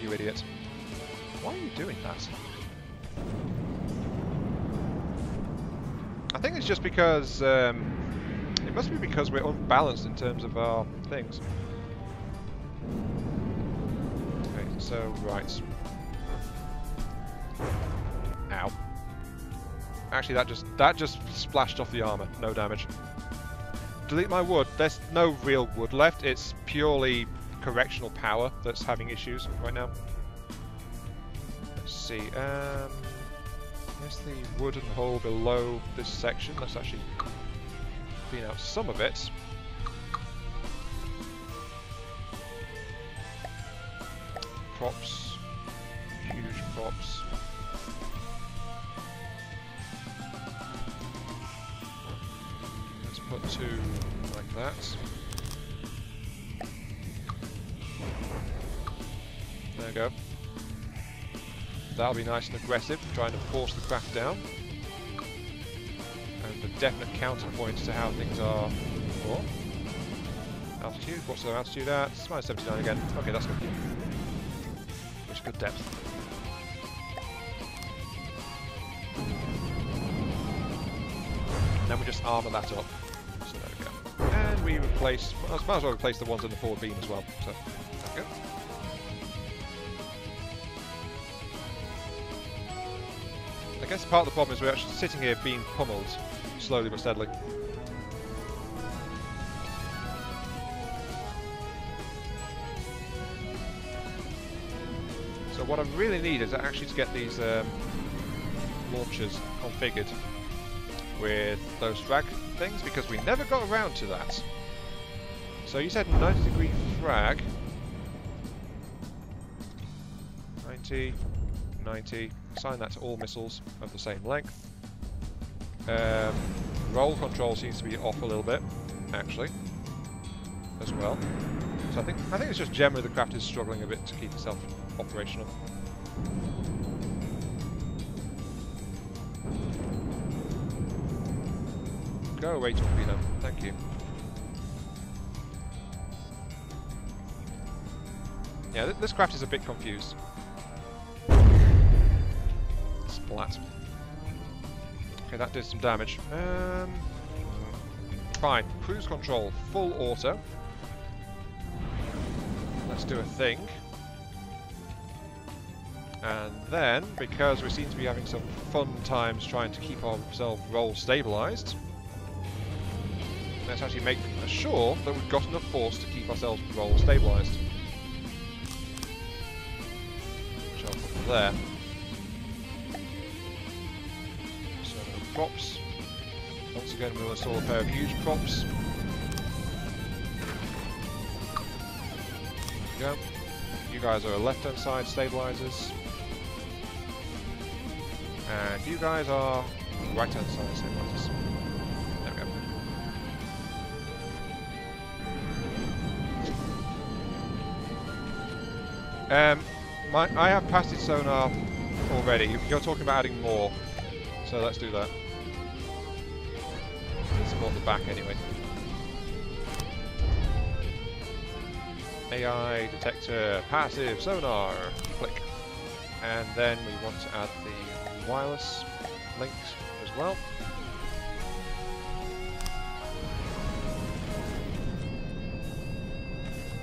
You idiot. Why are you doing that? I think it's just because... it must be because we're unbalanced in terms of our things. So, right. Ow. Actually, that just splashed off the armor. No damage. Delete my wood. There's no real wood left. It's purely correctional power that's having issues right now. Let's see. There's the wooden hole below this section. Let's actually clean out some of it. Props, huge props. Let's put two like that. There we go. That'll be nice and aggressive, trying to force the craft down. And the definite counterpoints to how things are before. Altitude, what's their altitude at? It's -79 again. Okay, that's good. Good depth. And then we just armour that up. So there we go. And we replace, might as well replace the ones in the forward beam as well. So there we go. I guess part of the problem is we're actually sitting here being pummeled slowly but steadily. So what I really need is actually to get these launchers configured with those frag things, because we never got around to that. So you said 90-degree frag. 90, 90. Assign that to all missiles of the same length. Roll control seems to be off a little bit, actually, as well. So I think it's just generally the craft is struggling a bit to keep itself operational. Go away, torpedo. Thank you. Yeah, this craft is a bit confused. Splat. Okay, that did some damage. Fine. Cruise control, full auto. Let's do a thing. And then, because we seem to be having some fun times trying to keep ourselves roll stabilised, let's actually make sure that we've got enough force to keep ourselves roll stabilised. Which I'll put there. So, props. Once again, we'll install a pair of huge props. There we go. You guys are left-hand side stabilizers. And you guys are right-hand side stabilizers. There we go. I have passive sonar already. You're talking about adding more. So let's do that. Support the back anyway. AI detector, passive sonar, click. And then we want to add the wireless links as well.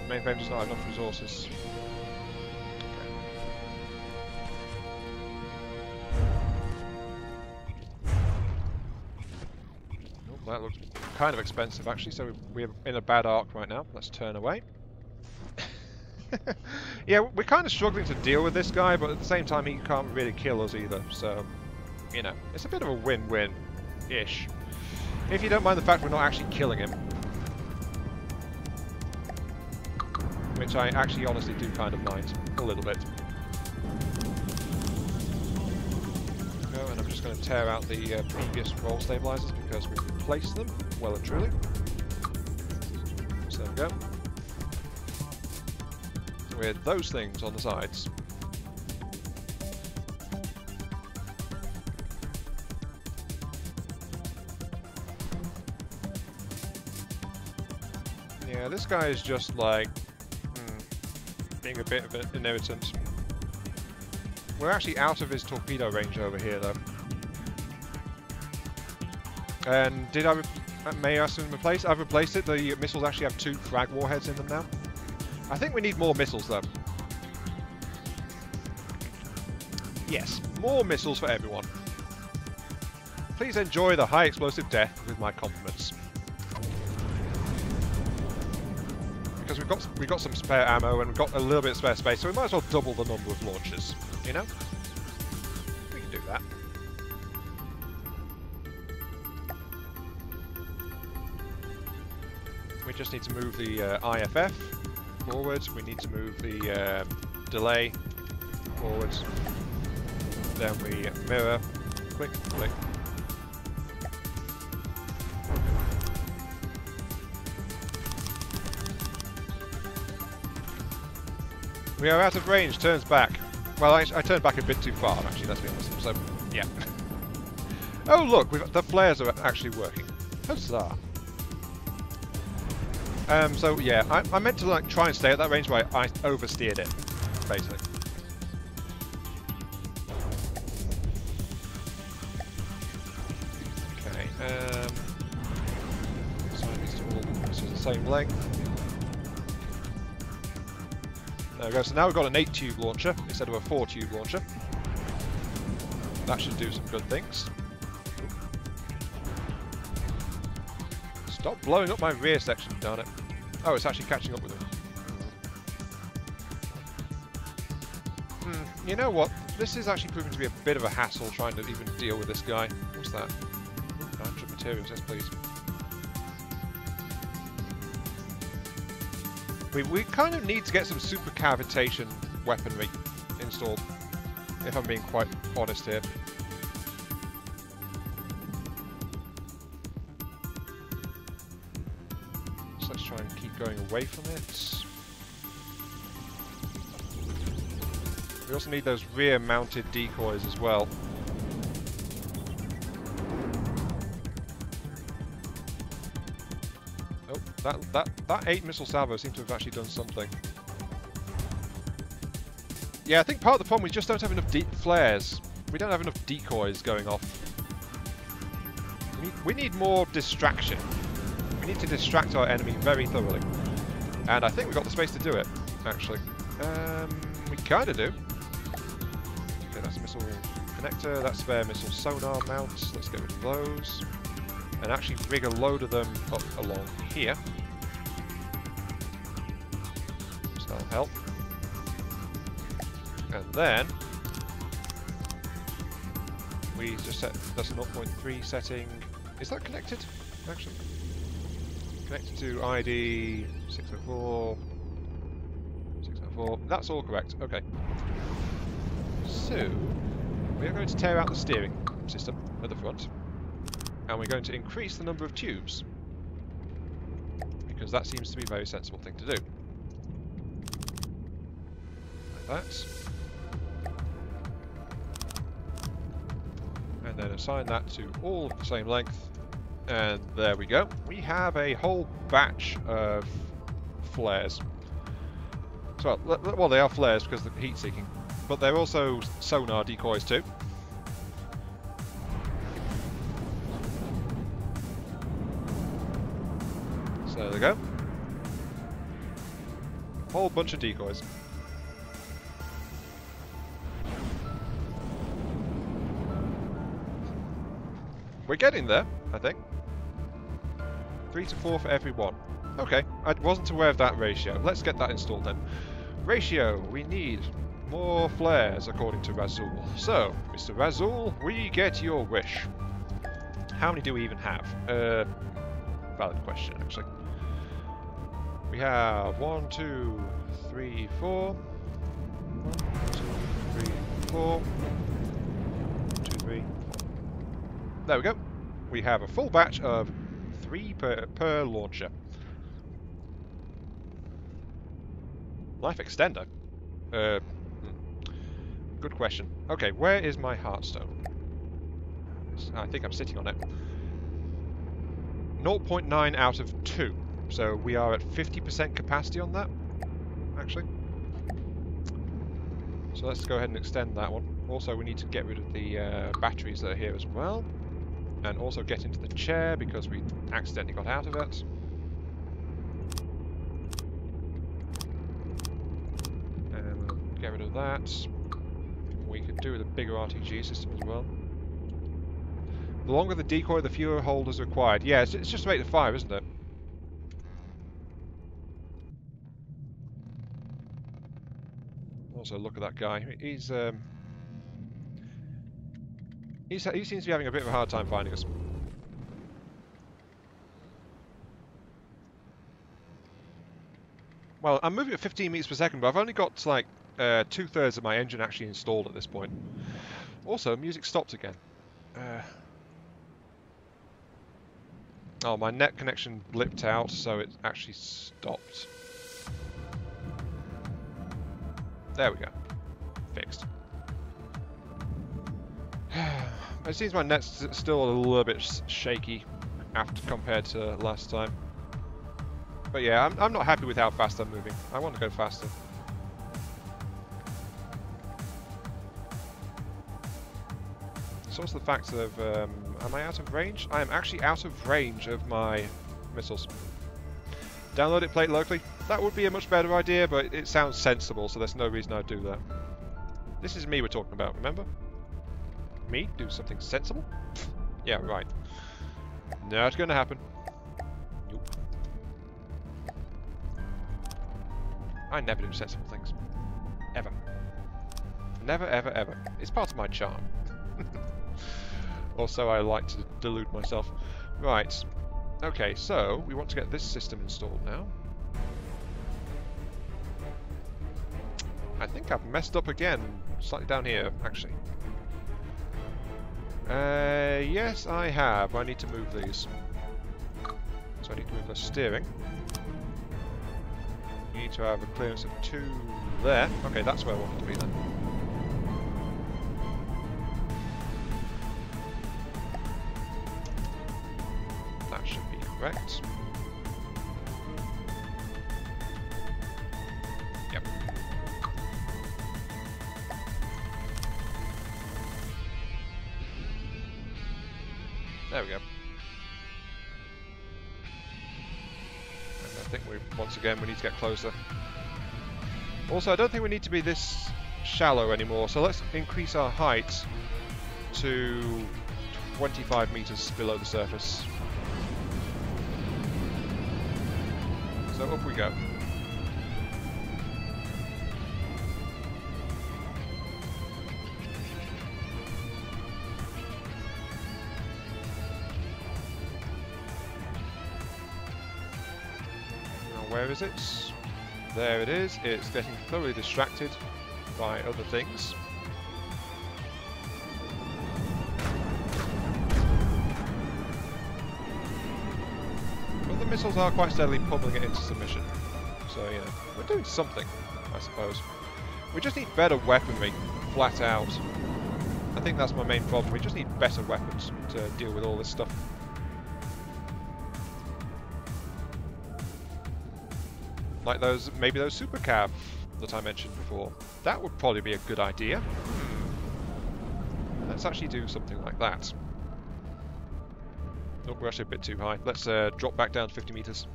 Mainframe does not have enough resources. That looks kind of expensive actually, so we're in a bad arc right now. Let's turn away. Yeah, we're kind of struggling to deal with this guy, but at the same time he can't really kill us either, so, you know, it's a bit of a win-win-ish. If you don't mind the fact we're not actually killing him. Which I actually honestly do kind of mind, a little bit. And I'm just going to tear out the previous roll stabilizers because we've replaced them well and truly. So there we go. With those things on the sides. Yeah, this guy is just like being a bit of an irritant. We're actually out of his torpedo range over here, though. And did I may I have replaced? I've replaced it. The missiles actually have 2 frag warheads in them now. I think we need more missiles, though. Yes, more missiles for everyone. Please enjoy the high explosive death with my compliments. Because we've got some spare ammo and we've got a little bit of spare space, so we might as well double the number of launchers. You know? We can do that. We just need to move the IFF forwards. We need to move the delay forwards. Then we mirror. Click, click. We are out of range, turns back. Well, I turned back a bit too far, actually, let's be honest. So, yeah. Oh, look, the flares are actually working. Huzzah. So, yeah, I meant to like try and stay at that range, but I oversteered it, basically. Okay, so these are all the same length. There we go, so now we've got an 8-tube launcher instead of a 4-tube launcher. That should do some good things. Stop blowing up my rear section, darn it. Oh, it's actually catching up with them. You know what? This is actually proving to be a bit of a hassle trying to even deal with this guy. What's that? 900 materials, yes please. We kind of need to get some super cavitation weaponry installed, if I'm being quite honest here. So let's try and keep going away from it. We also need those rear-mounted decoys as well. Oh, that 8 missile salvo seems to have actually done something. Yeah, I think part of the problem, we just don't have enough flares. We don't have enough decoys going off. We need more distraction. We need to distract our enemy very thoroughly. And I think we've got the space to do it, actually. We kind of do. Okay, that's missile connector, that's spare missile sonar mounts. Let's get rid of those. And actually rig a load of them up along here. So that'll help. And then we just set, that's a 0.3 setting. Is that connected, actually? Connected to ID 604. 604. That's all correct. Okay. So we are going to tear out the steering system at the front, and we're going to increase the number of tubes because that seems to be a very sensible thing to do. Like that. And then assign that to all of the same length, and there we go. We have a whole batch of flares. So, well, they are flares because of the heat seeking, but they're also sonar decoys too. So there we go. Whole bunch of decoys. We're getting there, I think. 3 to 4 for every one. Okay, I wasn't aware of that ratio. Let's get that installed then. Ratio, we need more flares according to Razul. So, Mr. Razul, we get your wish. How many do we even have? Valid question, actually. We have 1, 2, 3, 4. 1, 2, 3, 4. 1, 2, 3, 4. There we go. We have a full batch of 3 per launcher. Life extender? Good question. Okay, where is my Heartstone? I think I'm sitting on it. 0.9 out of 2. So we are at 50% capacity on that, actually. So let's go ahead and extend that one. Also, we need to get rid of the batteries that are here as well. And also get into the chair because we accidentally got out of it. And we'll get rid of that. We could do with a bigger RTG system as well. The longer the decoy, the fewer holders required. Yeah, it's just rate of fire, isn't it? Also, look at that guy. He seems to be having a bit of a hard time finding us. Well, I'm moving at 15 meters per second, but I've only got like 2/3 of my engine actually installed at this point. Also, music stopped again. Oh, my net connection blipped out, so it actually stopped. There we go. Fixed. It seems my net's still a little bit shaky compared to last time. But yeah, I'm not happy with how fast I'm moving. I want to go faster. It's also the fact of, am I out of range? I am actually out of range of my missiles. Download it, play it locally. That would be a much better idea, but it sounds sensible, so there's no reason I'd do that. This is me we're talking about, remember? Me? Do something sensible? Yeah, right. Not gonna happen. Nope. I never do sensible things. Ever. Never, ever, ever. It's part of my charm. Also, I like to delude myself. Right. Okay, so we want to get this system installed now. I think I've messed up again. Slightly down here, actually. Yes, I have. I need to move these. So I need to move the steering. You need to have a clearance of 2 there. Okay, that's where I want it to be then. Correct. Yep. There we go. And I think once again we need to get closer. Also, I don't think we need to be this shallow anymore, so let's increase our height to 25 meters below the surface. So up we go. Now where is it? There it is. It's getting thoroughly distracted by other things. But the missiles are quite steadily pummeling it into submission. So, you know, we're doing something, I suppose. We just need better weaponry, flat out. I think that's my main problem. We just need better weapons to deal with all this stuff. Like those, maybe those super cav that I mentioned before. That would probably be a good idea. Let's actually do something like that. Oh, we're actually a bit too high. Let's drop back down to 50 meters.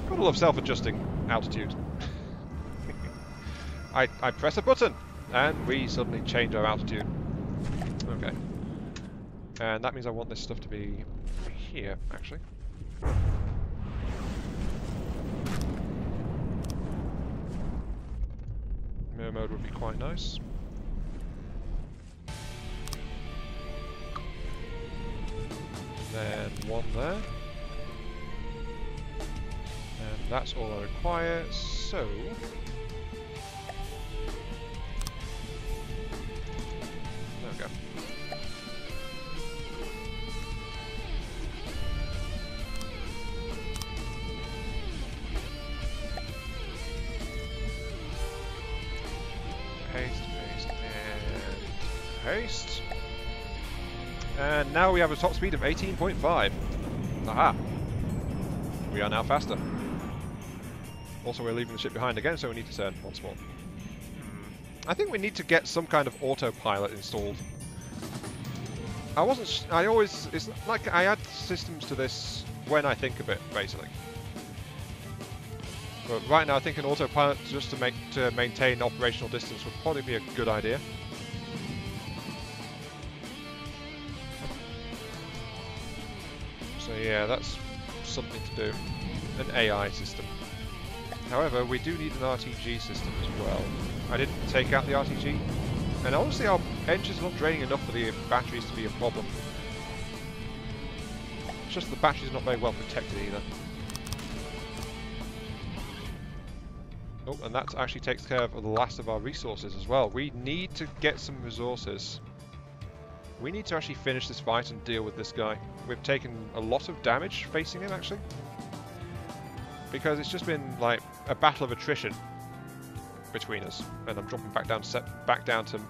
Gotta love self-adjusting altitude. I press a button, and we suddenly change our altitude. Okay. And that means I want this stuff to be here, actually. Mirror mode would be quite nice. Then one there. And that's all I require, so... There we go. Paste, paste, and paste. And now we have a top speed of 18.5. Aha! We are now faster. Also, we're leaving the ship behind again, so we need to turn once more. I think we need to get some kind of autopilot installed. It's like I add systems to this when I think of it, basically. But right now I think an autopilot just to maintain operational distance would probably be a good idea. So yeah, that's something to do. An AI system. However, we do need an RTG system as well. I didn't take out the RTG. And honestly, our engines are not draining enough for the batteries to be a problem. It's just the batteries are not very well protected either. Oh, and that actually takes care of the last of our resources as well. We need to get some resources. We need to actually finish this fight and deal with this guy. We've taken a lot of damage facing him, actually. Because it's just been like a battle of attrition between us. And I'm dropping back down to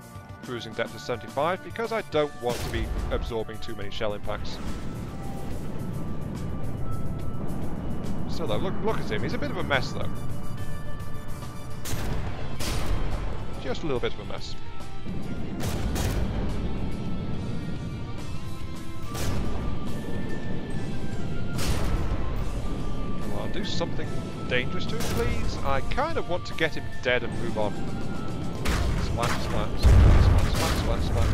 cruising depth of 75 because I don't want to be absorbing too many shell impacts. Still though, look at him. He's a bit of a mess though. Just a little bit of a mess. Come on, do something dangerous to him, please. I kind of want to get him dead and move on. Splat, splat, splat, splat, splat, splat, splat.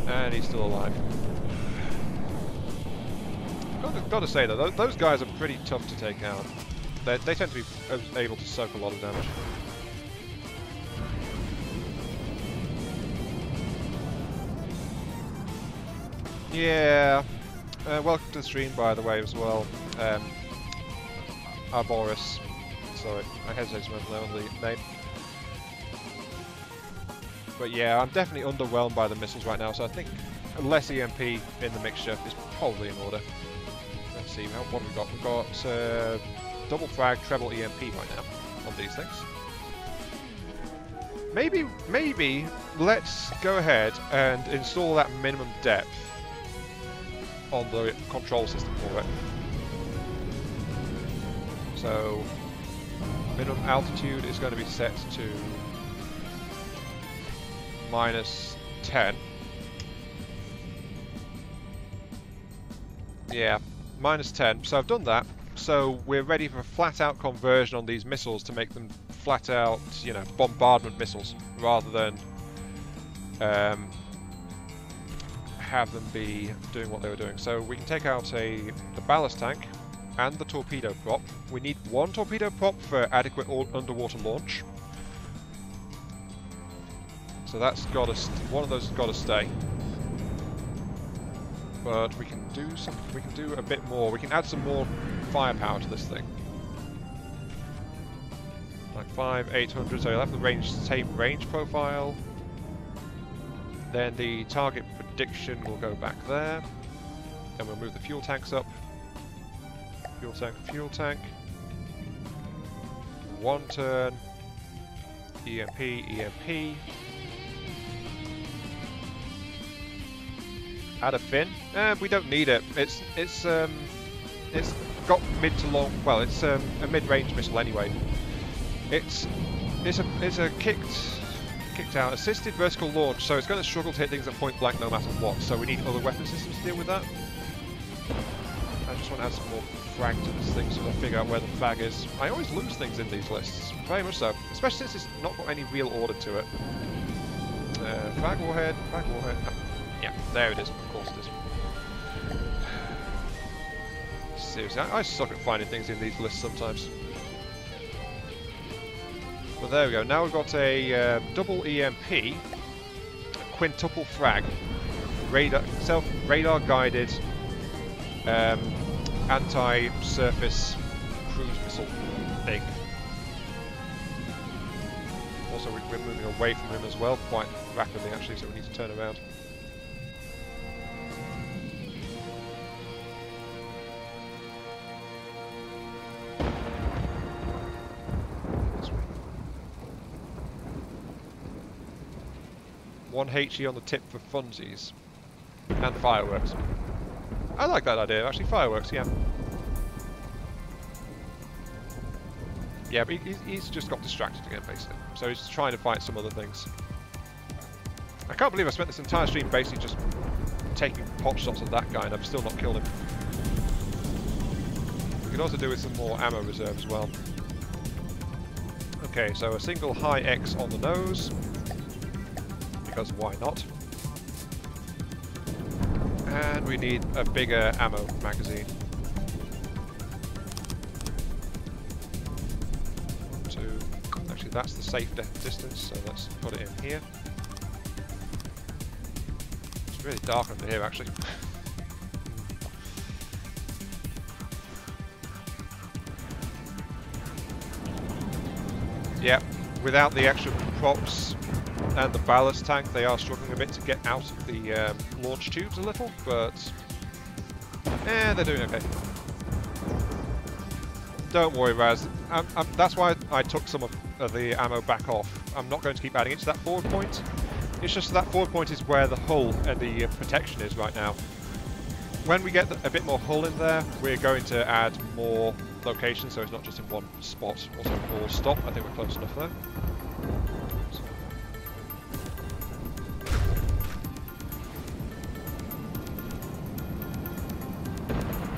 And he's still alive. Gotta say though, those guys are pretty tough to take out. They tend to be able to soak a lot of damage. Yeah. Welcome to the stream, by the way, as well. Arboris. Sorry, I hesitate to remember the name. But yeah, I'm definitely underwhelmed by the missiles right now, so I think less EMP in the mixture is probably in order. Let's see, what have we got? We've got double frag, treble EMP right now on these things. Maybe let's go ahead and install that minimum depth on the control system for it. So minimum altitude is going to be set to -10. Yeah, -10. So I've done that. So we're ready for a flat-out conversion on these missiles to make them flat-out, you know, bombardment missiles, rather than have them be doing what they were doing. So we can take out the ballast tank and the torpedo prop. We need one torpedo prop for adequate underwater launch. So that's got to one of those has got to stay. But we can do some. We can do a bit more. We can add some more firepower to this thing. Like 800. So you'll have the same range profile. Then the target prediction will go back there. Then we'll move the fuel tanks up. Fuel tank, fuel tank. One turn. EMP, EMP. Add a fin. We don't need it. It's got mid to long. Well, it's a mid-range missile anyway. It's a kicked out assisted vertical launch, so it's going to struggle to hit things at point blank no matter what. So we need other weapon systems to deal with that. I just want to add some more frag to this thing so that I figure out where the fag is. I always lose things in these lists, very much so, especially since it's not got any real order to it. Fag warhead, fag warhead. Yeah, there it is. Of course it is. Seriously, I suck at finding things in these lists sometimes. But there we go. Now we've got a double EMP, a quintuple frag, radar guided anti-surface cruise missile thing. Also, we're moving away from him as well, quite rapidly actually, so we need to turn around. One HE on the tip for funsies. And fireworks. I like that idea, actually. Fireworks, yeah. Yeah, but he's just got distracted again, basically. So he's trying to fight some other things. I can't believe I spent this entire stream basically just taking pot shots at that guy and I've still not killed him. We could also do with some more ammo reserve as well. Okay, so a single high X on the nose. Because why not? And we need a bigger ammo magazine. 1, 2. Actually, that's the safe distance, so let's put it in here. It's really dark under here, actually. Yeah, without the extra props and the ballast tank, they are struggling a bit to get out of the launch tubes a little, but they're doing okay. Don't worry, Raz. That's why I took some of the ammo back off. I'm not going to keep adding it to that forward point. It's just that forward point is where the hull and the protection is right now. When we get a bit more hull in there, we're going to add more locations, so it's not just in one spot. Also, all stop. I think we're close enough there.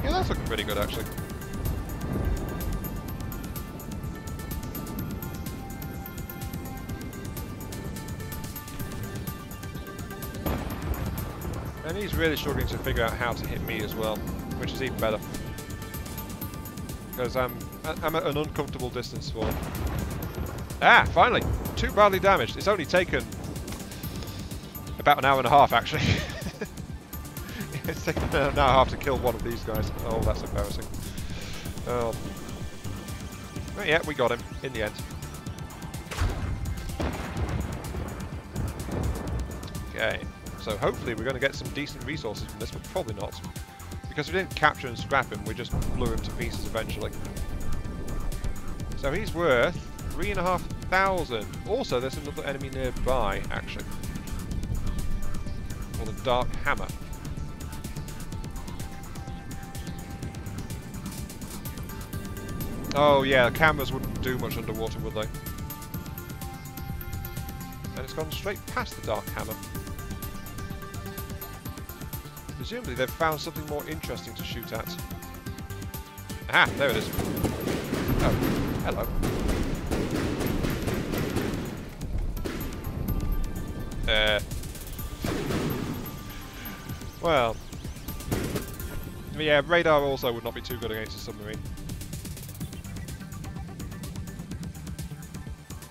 Yeah, that's looking pretty good, actually. And he's really struggling to figure out how to hit me as well, which is even better. Because I'm at an uncomfortable distance for him. Ah, finally! 2 badly damaged. It's only taken about an hour and a half, actually. It's taken an hour and a half to kill one of these guys. Oh, that's embarrassing. Oh. Well, yeah, we got him in the end. Okay, so hopefully we're going to get some decent resources from this, but probably not. Because we didn't capture and scrap him, we just blew him to pieces eventually. So he's worth 3,500. Also, there's another enemy nearby, actually. Called the Dark Hammer. Oh yeah, cameras wouldn't do much underwater, would they? And it's gone straight past the Dark Hammer. Presumably they've found something more interesting to shoot at. Ah, there it is. Oh, hello. Well... yeah, radar also would not be too good against a submarine.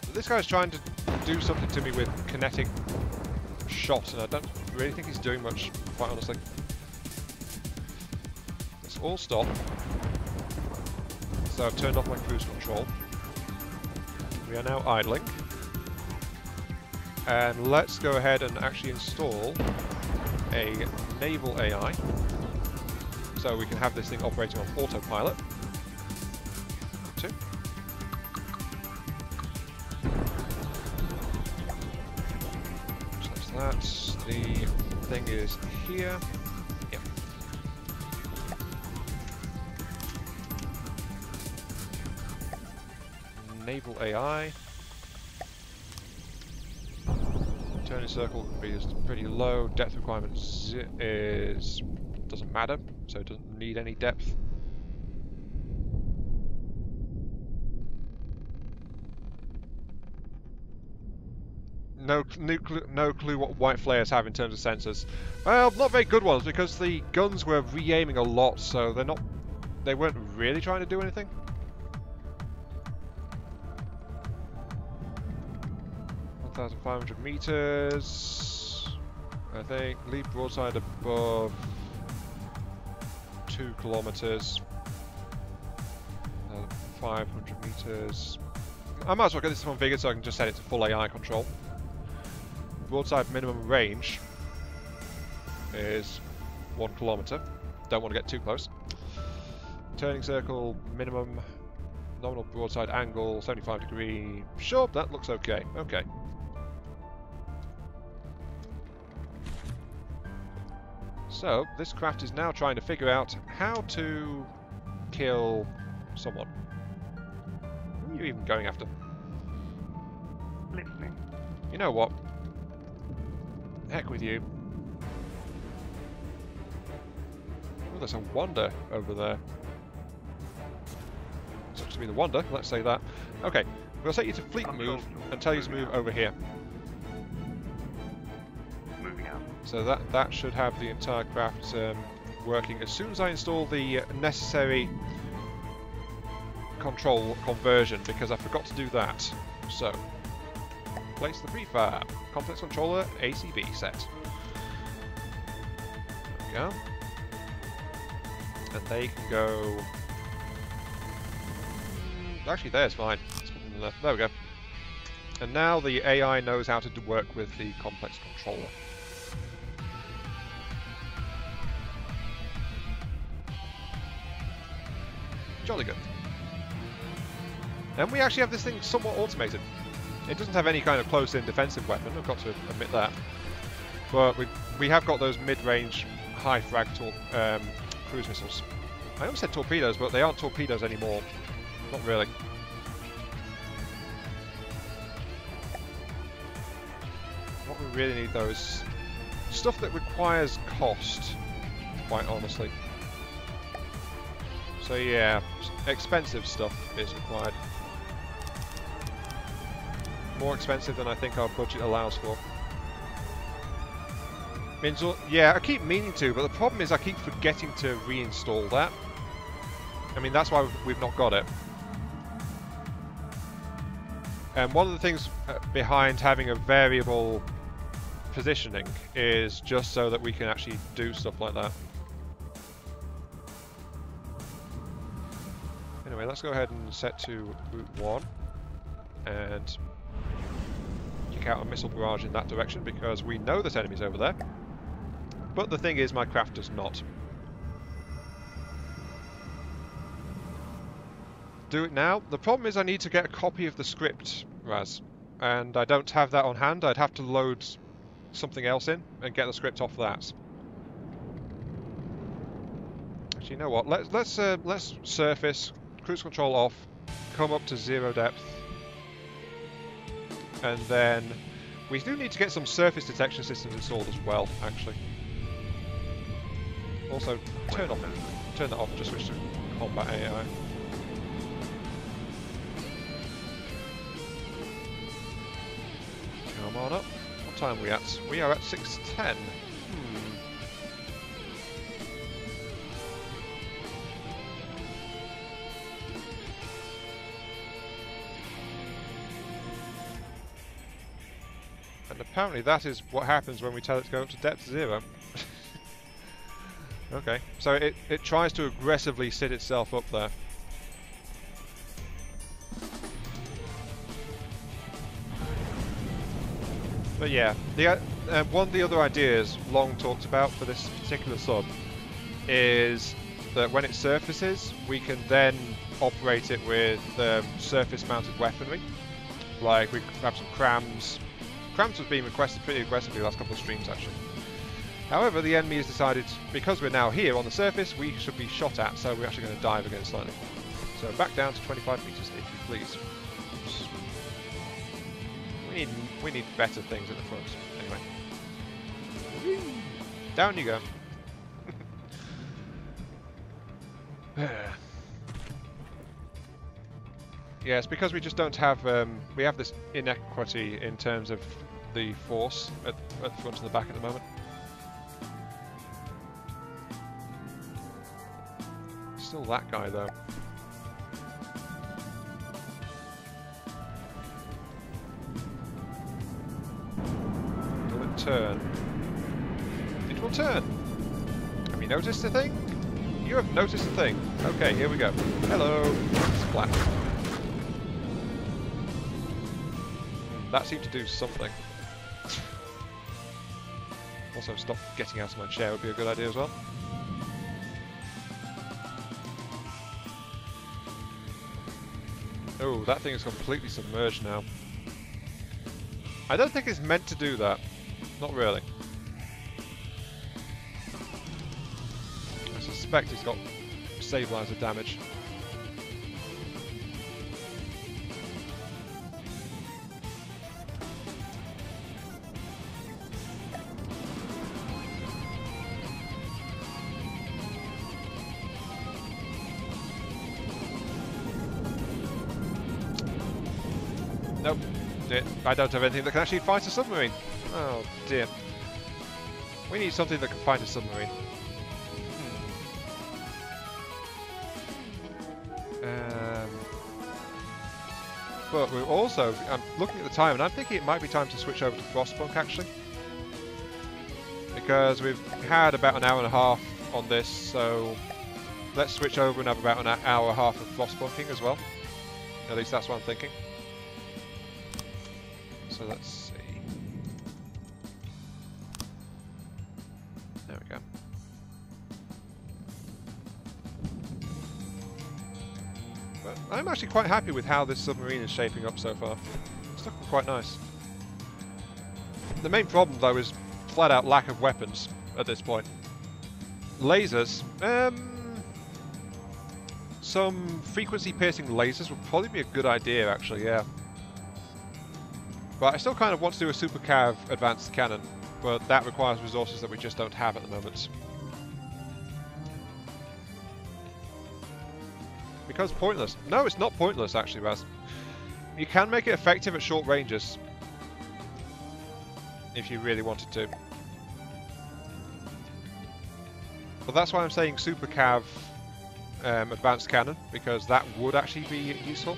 But this guy's trying to do something to me with kinetic shot, and I don't really think he's doing much, quite honestly. Let's all stop. So I've turned off my cruise control. We are now idling. And let's go ahead and actually install a naval AI. So we can have this thing operating on autopilot. Two. So that's that. The thing is here. Yep. Naval AI. Turning circle is pretty low. Depth requirement is doesn't matter, so it doesn't need any depth. No clue what white flares have in terms of sensors. Well, not very good ones because the guns were re-aiming a lot, so they weren't really trying to do anything. .500 meters. I think lead broadside above 2 kilometers. 500 meters. I might as well get this configured so I can just set it to full AI control. Broadside minimum range is 1 kilometer. Don't want to get too close. Turning circle minimum. Nominal broadside angle 75 degree. Sure, that looks okay. Okay. So, this craft is now trying to figure out how to kill someone. Who are you even going after? Listening. You know what? Heck with you. Oh, there's a Wonder over there. Sucks to be the Wonder, let's say that. Okay, we'll set you to fleet move and tell you to move over here. So that should have the entire craft working. As soon as I install the necessary control conversion, because I forgot to do that. So, place the prefab. Complex controller ACB set. There we go. And they can go... Actually, there's fine. Let's put them in there. There we go. And now the AI knows how to work with the complex controller. Jolly good. And we actually have this thing somewhat automated. It doesn't have any kind of close-in defensive weapon, I've got to admit that. But we have got those mid-range, high-frag cruise missiles. I almost said torpedoes, but they aren't torpedoes anymore. Not really. What we really need, though, is stuff that requires cost, quite honestly. So yeah, expensive stuff is required. More expensive than I think our budget allows for. Yeah, I keep meaning to, but the problem is I keep forgetting to reinstall that. I mean, that's why we've not got it. And one of the things behind having a variable positioning is just so that we can actually do stuff like that. Anyway, let's go ahead and set to route 1 and kick out a missile barrage in that direction because we know there's enemies over there. But the thing is, my craft does not. Do it now. The problem is I need to get a copy of the script, Raz, and I don't have that on hand. I'd have to load something else in and get the script off that. Actually, you know what? Let's surface. Cruise control off, come up to 0 depth. And then we do need to get some surface detection systems installed as well, actually. Also, turn that off, just switch to combat AI. Come on up. What time are we at? We are at 6:10. And apparently that is what happens when we tell it to go up to depth 0. Okay, so it tries to aggressively sit itself up there. But yeah, one of the other ideas long talked about for this particular sub is that when it surfaces, we can then operate it with surface-mounted weaponry. Like we grab some crams. Crams was being requested pretty aggressively the last couple of streams, actually. However, the enemy has decided, because we're now here on the surface, we should be shot at, so we're actually going to dive again slightly. So back down to 25 meters, if you please. We need better things at the front. Anyway. Down you go. Yeah, it's because we just don't have... we have this inequity in terms of the force at the front and the back at the moment. Still that guy, though. Will it turn? It will turn! Have you noticed a thing? You have noticed a thing. Okay, here we go. Hello! Splat. That seemed to do something. Also, stop getting out of my chair would be a good idea as well. Oh, that thing is completely submerged now. I don't think it's meant to do that. Not really. I suspect it's got stabilizer damage. Nope. I don't have anything that can actually fight a submarine. Oh dear. We need something that can fight a submarine. But we're also... I'm looking at the time and I'm thinking it might be time to switch over to Frostpunk actually. Because we've had about an hour and a half on this, so let's switch over and have about an hour and a half of Frostpunking as well. At least that's what I'm thinking. So let's see. There we go. But I'm actually quite happy with how this submarine is shaping up so far. It's looking quite nice. The main problem though is flat out lack of weapons at this point. Lasers. Some frequency piercing lasers would probably be a good idea actually, yeah. But I still kind of want to do a Super Cav advanced cannon, but that requires resources that we just don't have at the moment. Because pointless. No, it's not pointless actually, Raz. You can make it effective at short ranges. If you really wanted to. But that's why I'm saying Super Cav advanced cannon, because that would actually be useful.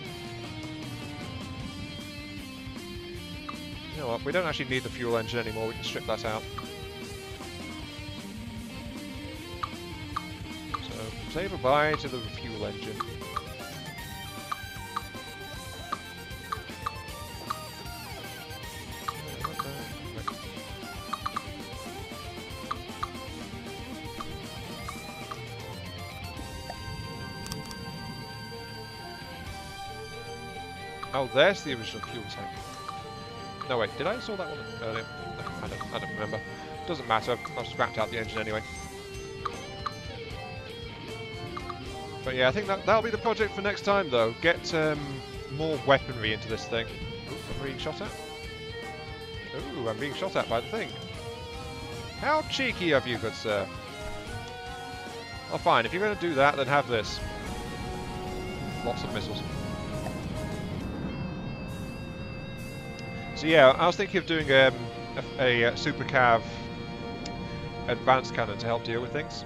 You know what, we don't actually need the fuel engine anymore, we can strip that out. So, say goodbye to the fuel engine. Oh, there's the original fuel tank. No wait, did I install that one earlier? No, I don't remember. Doesn't matter, I've scrapped out the engine anyway. But yeah, I think that'll be the project for next time, though. Get more weaponry into this thing. Ooh, I'm being shot at. Ooh, I'm being shot at by the thing. How cheeky of you, good sir. Oh, fine. If you're going to do that, then have this. Lots of missiles. So yeah, I was thinking of doing a super cav advanced cannon to help deal with things.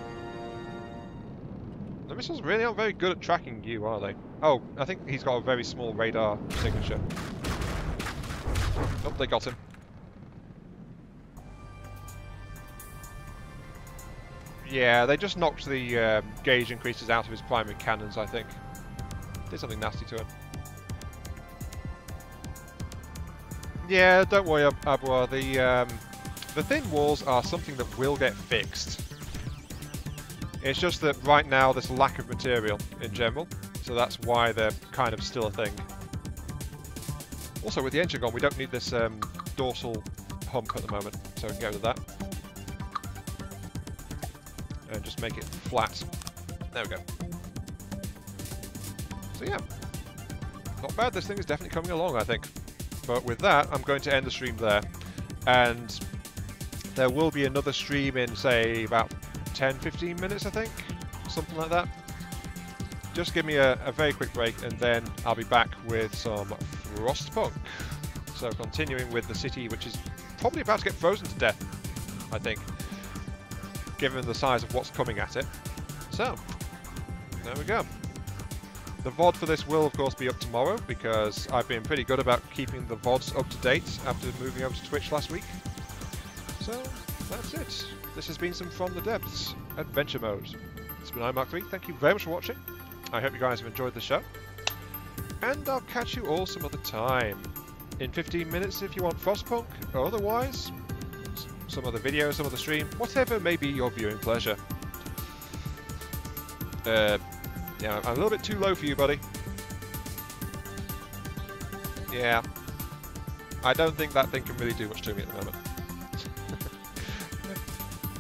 The missiles really aren't very good at tracking you, are they? Oh, I think he's got a very small radar signature. Oh, they got him. Yeah, they just knocked the gauge increases out of his primary cannons, I think. Did something nasty to him. Yeah, don't worry, Abwa. The thin walls are something that will get fixed. It's just that right now there's a lack of material in general, so that's why they're kind of still a thing. Also, with the engine gone, we don't need this dorsal hump at the moment, so we can get rid of that. And just make it flat. There we go. So yeah, not bad. This thing is definitely coming along, I think. But with that, I'm going to end the stream there. And there will be another stream in, say, about 10-15 minutes, I think. Something like that. Just give me a very quick break, and then I'll be back with some Frostpunk. So continuing with the city, which is probably about to get frozen to death, I think, given the size of what's coming at it. So, there we go. The VOD for this will, of course, be up tomorrow, because I've been pretty good about keeping the VODs up to date after moving over to Twitch last week. So, that's it. This has been some From the Depths Adventure Mode. It's been iMark3. Thank you very much for watching. I hope you guys have enjoyed the show. And I'll catch you all some other time. In 15 minutes if you want Frostpunk, or otherwise, some other video, some other stream, whatever may be your viewing pleasure. Yeah, I'm a little bit too low for you, buddy. Yeah. I don't think that thing can really do much to me at the moment.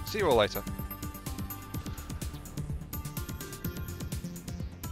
See you all later.